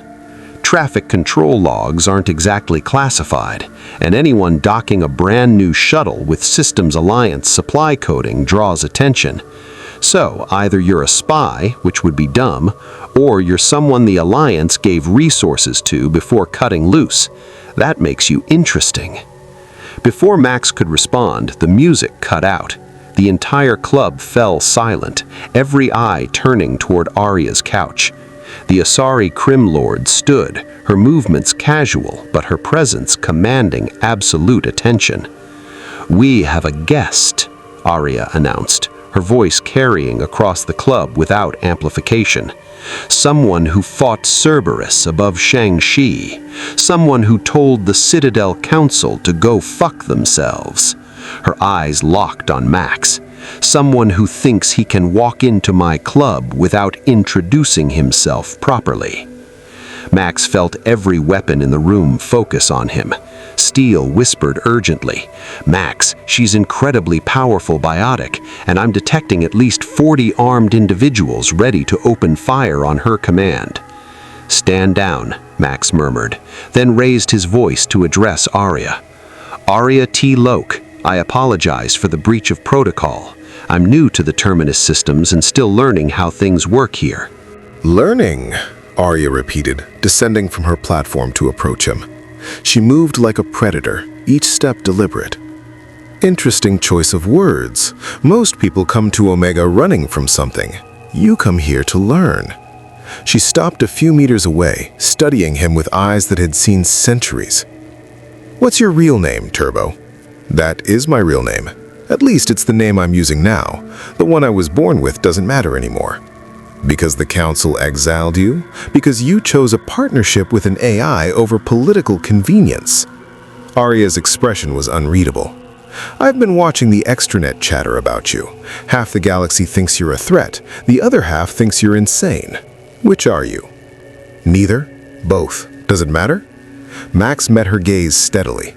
Traffic control logs aren't exactly classified, and anyone docking a brand new shuttle with Systems Alliance supply coding draws attention. So either you're a spy, which would be dumb, or you're someone the Alliance gave resources to before cutting loose. That makes you interesting. Before Max could respond, the music cut out. The entire club fell silent, every eye turning toward Aria's couch. The Asari Crim Lord stood, her movements casual, but her presence commanding absolute attention. "We have a guest," Arya announced, her voice carrying across the club without amplification. Someone who fought Cerberus above Shang-Chi. Someone who told the Citadel Council to go fuck themselves. Her eyes locked on Max. Someone who thinks he can walk into my club without introducing himself properly. Max felt every weapon in the room focus on him. Steele whispered urgently, "Max, she's incredibly powerful biotic, and I'm detecting at least 40 armed individuals ready to open fire on her command." "Stand down," Max murmured, then raised his voice to address Arya. "Arya T. Loke, I apologize for the breach of protocol. I'm new to the Terminus systems and still learning how things work here." "Learning," Arya repeated, descending from her platform to approach him. She moved like a predator, each step deliberate. "Interesting choice of words. Most people come to Omega running from something. You come here to learn." She stopped a few meters away, studying him with eyes that had seen centuries. "What's your real name, Turbo?" "That is my real name. At least it's the name I'm using now. The one I was born with doesn't matter anymore." "Because the Council exiled you? Because you chose a partnership with an AI over political convenience?" Arya's expression was unreadable. "I've been watching the extranet chatter about you. Half the galaxy thinks you're a threat. The other half thinks you're insane. Which are you?" "Neither. Both. Does it matter?" Max met her gaze steadily.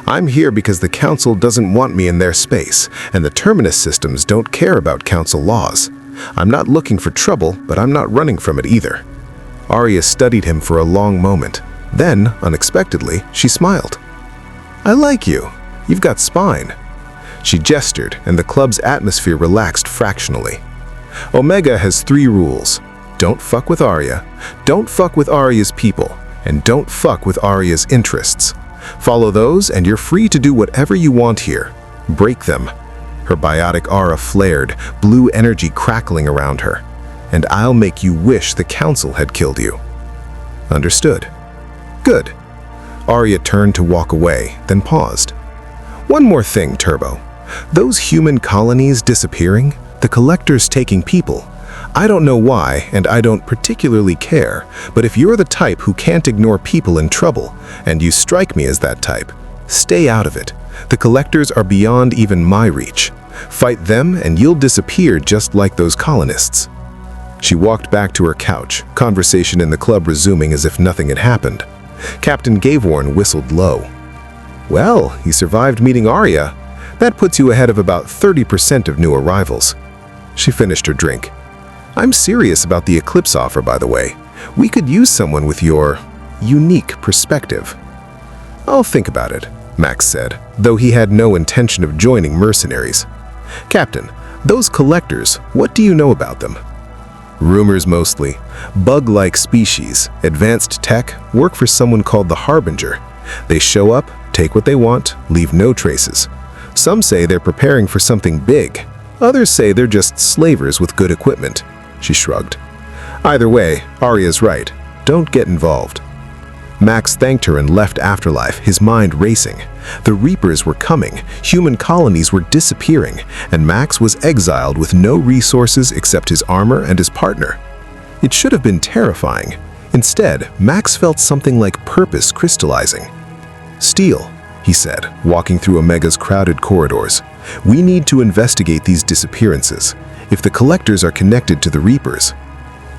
"I'm here because the Council doesn't want me in their space, and the Terminus systems don't care about Council laws. I'm not looking for trouble, but I'm not running from it either." Arya studied him for a long moment. Then, unexpectedly, she smiled. "I like you. You've got spine." She gestured, and the club's atmosphere relaxed fractionally. "Omega has 3 rules. Don't fuck with Arya, don't fuck with Arya's people, and don't fuck with Arya's interests. Follow those, and you're free to do whatever you want here. Break them." Her biotic aura flared, blue energy crackling around her. "And I'll make you wish the Council had killed you." "Understood." "Good." Arya turned to walk away, then paused. "One more thing, Turbo. Those human colonies disappearing, the Collectors taking people. I don't know why, and I don't particularly care, but if you're the type who can't ignore people in trouble, and you strike me as that type, stay out of it. The Collectors are beyond even my reach. Fight them and you'll disappear just like those colonists." She walked back to her couch, conversation in the club resuming as if nothing had happened. Captain Gavorn whistled low. "Well, you survived meeting Arya. That puts you ahead of about 30% of new arrivals." She finished her drink. "I'm serious about the Eclipse offer, by the way. We could use someone with your unique perspective." "I'll think about it," Max said, though he had no intention of joining mercenaries. "Captain, those Collectors, what do you know about them?" "Rumors mostly. Bug-like species, advanced tech, work for someone called the Harbinger. They show up, take what they want, leave no traces. Some say they're preparing for something big. Others say they're just slavers with good equipment." She shrugged. "Either way, Arya's right. Don't get involved." Max thanked her and left Afterlife, his mind racing. The Reapers were coming, human colonies were disappearing, and Max was exiled with no resources except his armor and his partner. It should have been terrifying. Instead, Max felt something like purpose crystallizing. "Steele," he said, walking through Omega's crowded corridors. "We need to investigate these disappearances. If the Collectors are connected to the Reapers,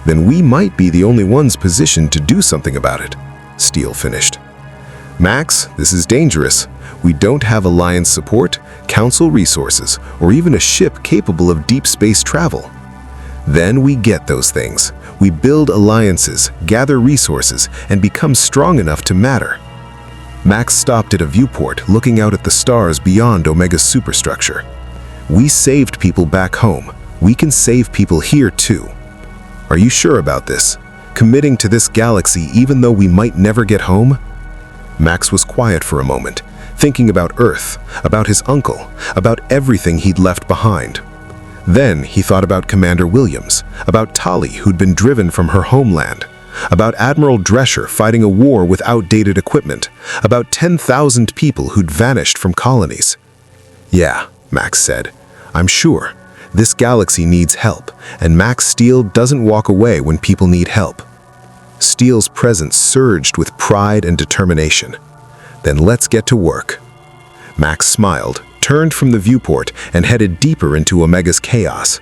then we might be the only ones positioned to do something about it." Steele finished. "Max, this is dangerous. We don't have Alliance support, Council resources, or even a ship capable of deep space travel. Then we get those things. We build alliances, gather resources, and become strong enough to matter." Max stopped at a viewport, looking out at the stars beyond Omega's superstructure. "We saved people back home. We can save people here too. Are you sure about this? Committing to this galaxy even though we might never get home?" Max was quiet for a moment, thinking about Earth, about his uncle, about everything he'd left behind. Then he thought about Commander Williams, about Tali who'd been driven from her homeland, about Admiral Drescher fighting a war with outdated equipment, about 10,000 people who'd vanished from colonies. "Yeah," Max said, I'm sure. This galaxy needs help, and Max Steel doesn't walk away when people need help. Steel's presence surged with pride and determination. Then let's get to work. Max smiled, turned from the viewport, and headed deeper into Omega's chaos.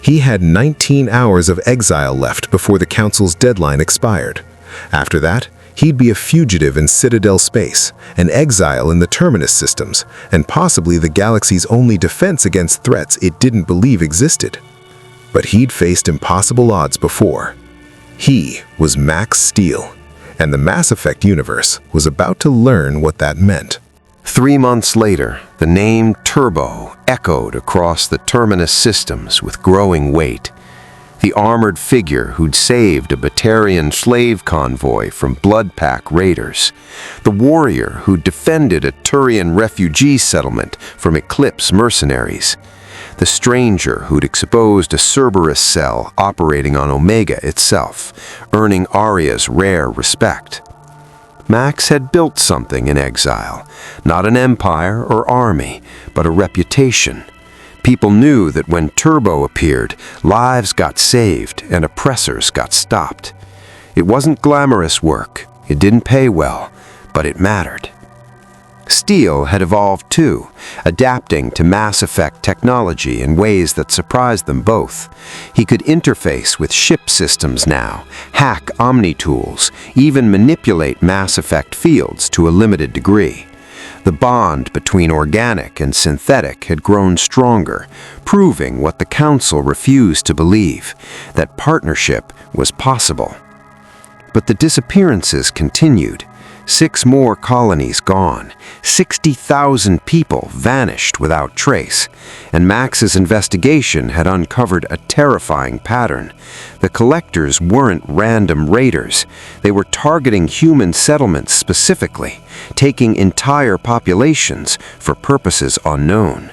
He had 19 hours of exile left before the Council's deadline expired. After that, he'd be a fugitive in Citadel space, an exile in the Terminus systems, and possibly the galaxy's only defense against threats it didn't believe existed. But he'd faced impossible odds before. He was Max Steel, and the Mass Effect universe was about to learn what that meant. 3 months later, the name Turbo echoed across the Terminus systems with growing weight. The armored figure who'd saved a Batarian slave convoy from Bloodpack raiders. The warrior who'd defended a Turian refugee settlement from Eclipse mercenaries. The stranger who'd exposed a Cerberus cell operating on Omega itself, earning Aria's rare respect. Max had built something in exile, not an empire or army, but a reputation. People knew that when Turbo appeared, lives got saved and oppressors got stopped. It wasn't glamorous work, it didn't pay well, but it mattered. Steel had evolved too, adapting to Mass Effect technology in ways that surprised them both. He could interface with ship systems now, hack Omni-tools, even manipulate Mass Effect fields to a limited degree. The bond between organic and synthetic had grown stronger, proving what the Council refused to believe, that partnership was possible. But the disappearances continued. 6 more colonies gone, 60,000 people vanished without trace, and Max's investigation had uncovered a terrifying pattern. The collectors weren't random raiders. They were targeting human settlements specifically, taking entire populations for purposes unknown.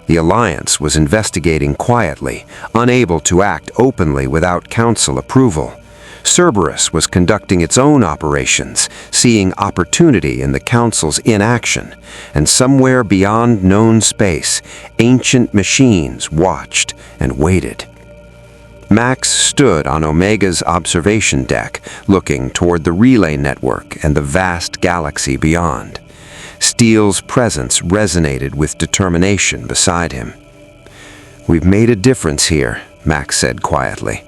The Alliance was investigating quietly, unable to act openly without Council approval. Cerberus was conducting its own operations, seeing opportunity in the Council's inaction, and somewhere beyond known space, ancient machines watched and waited. Max stood on Omega's observation deck, looking toward the relay network and the vast galaxy beyond. Steel's presence resonated with determination beside him. "We've made a difference here," Max said quietly,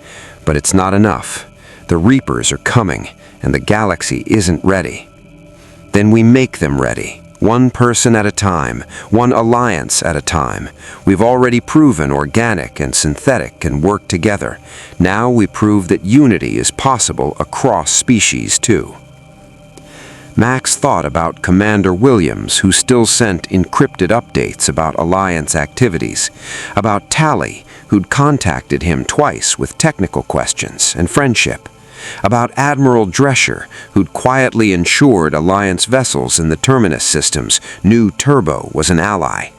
"but it's not enough. The Reapers are coming, and the galaxy isn't ready. Then we make them ready, one person at a time, one alliance at a time. We've already proven organic and synthetic can work together. Now we prove that unity is possible across species too." Max thought about Commander Williams, who still sent encrypted updates about Alliance activities, about Tally, who'd contacted him twice with technical questions and friendship, about Admiral Drescher, who'd quietly ensured Alliance vessels in the Terminus systems knew Turbo was an ally,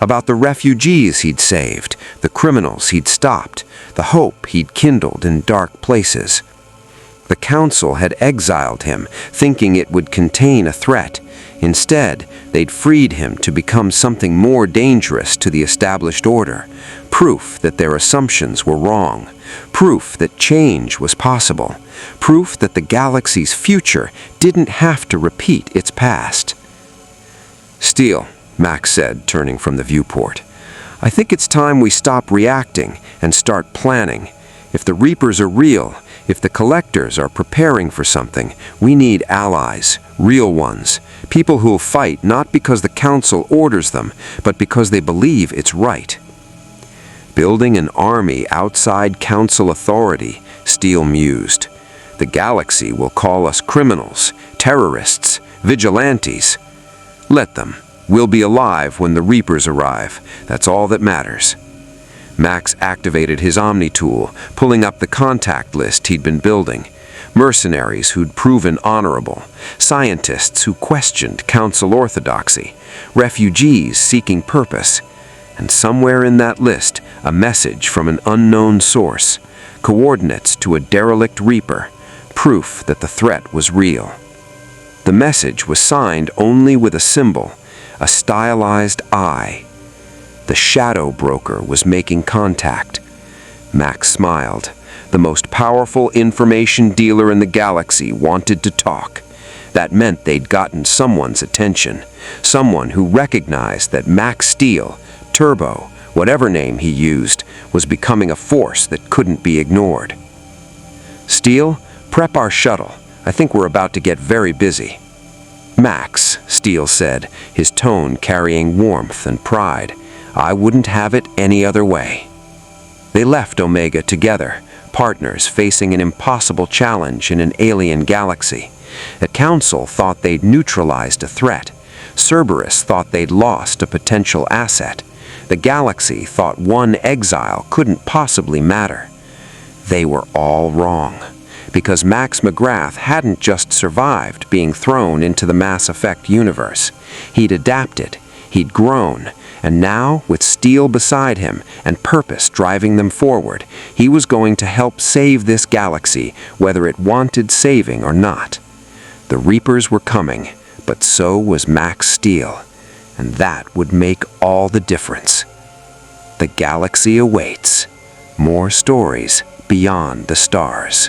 about the refugees he'd saved, the criminals he'd stopped, the hope he'd kindled in dark places. The Council had exiled him, thinking it would contain a threat. Instead, they'd freed him to become something more dangerous to the established order, proof that their assumptions were wrong, proof that change was possible, proof that the galaxy's future didn't have to repeat its past. "Steel," Max said, turning from the viewport, "I think it's time we stop reacting and start planning. If the Reapers are real, if the Collectors are preparing for something, we need allies, real ones, people who'll fight not because the Council orders them, but because they believe it's right." Building an army outside Council authority, Steel mused. The galaxy will call us criminals, terrorists, vigilantes. Let them. We'll be alive when the Reapers arrive. That's all that matters. Max activated his Omni-tool, pulling up the contact list he'd been building. Mercenaries who'd proven honorable, scientists who questioned Council orthodoxy, refugees seeking purpose, and somewhere in that list, a message from an unknown source, coordinates to a derelict Reaper, proof that the threat was real. The message was signed only with a symbol, a stylized eye. The shadow broker was making contact. Max smiled. The most powerful information dealer in the galaxy wanted to talk. That meant they'd gotten someone's attention. Someone who recognized that Max Steel, Turbo, whatever name he used, was becoming a force that couldn't be ignored. "Steel, prep our shuttle. I think we're about to get very busy." "Max," Steel said, his tone carrying warmth and pride, "I wouldn't have it any other way." They left Omega together, partners facing an impossible challenge in an alien galaxy. The Council thought they'd neutralized a threat. Cerberus thought they'd lost a potential asset. The galaxy thought one exile couldn't possibly matter. They were all wrong, because Max McGrath hadn't just survived being thrown into the Mass Effect universe. He'd adapted, he'd grown, and now, with Steel beside him and purpose driving them forward, he was going to help save this galaxy, whether it wanted saving or not. The Reapers were coming, but so was Max Steel, and that would make all the difference. The galaxy awaits. More stories beyond the stars.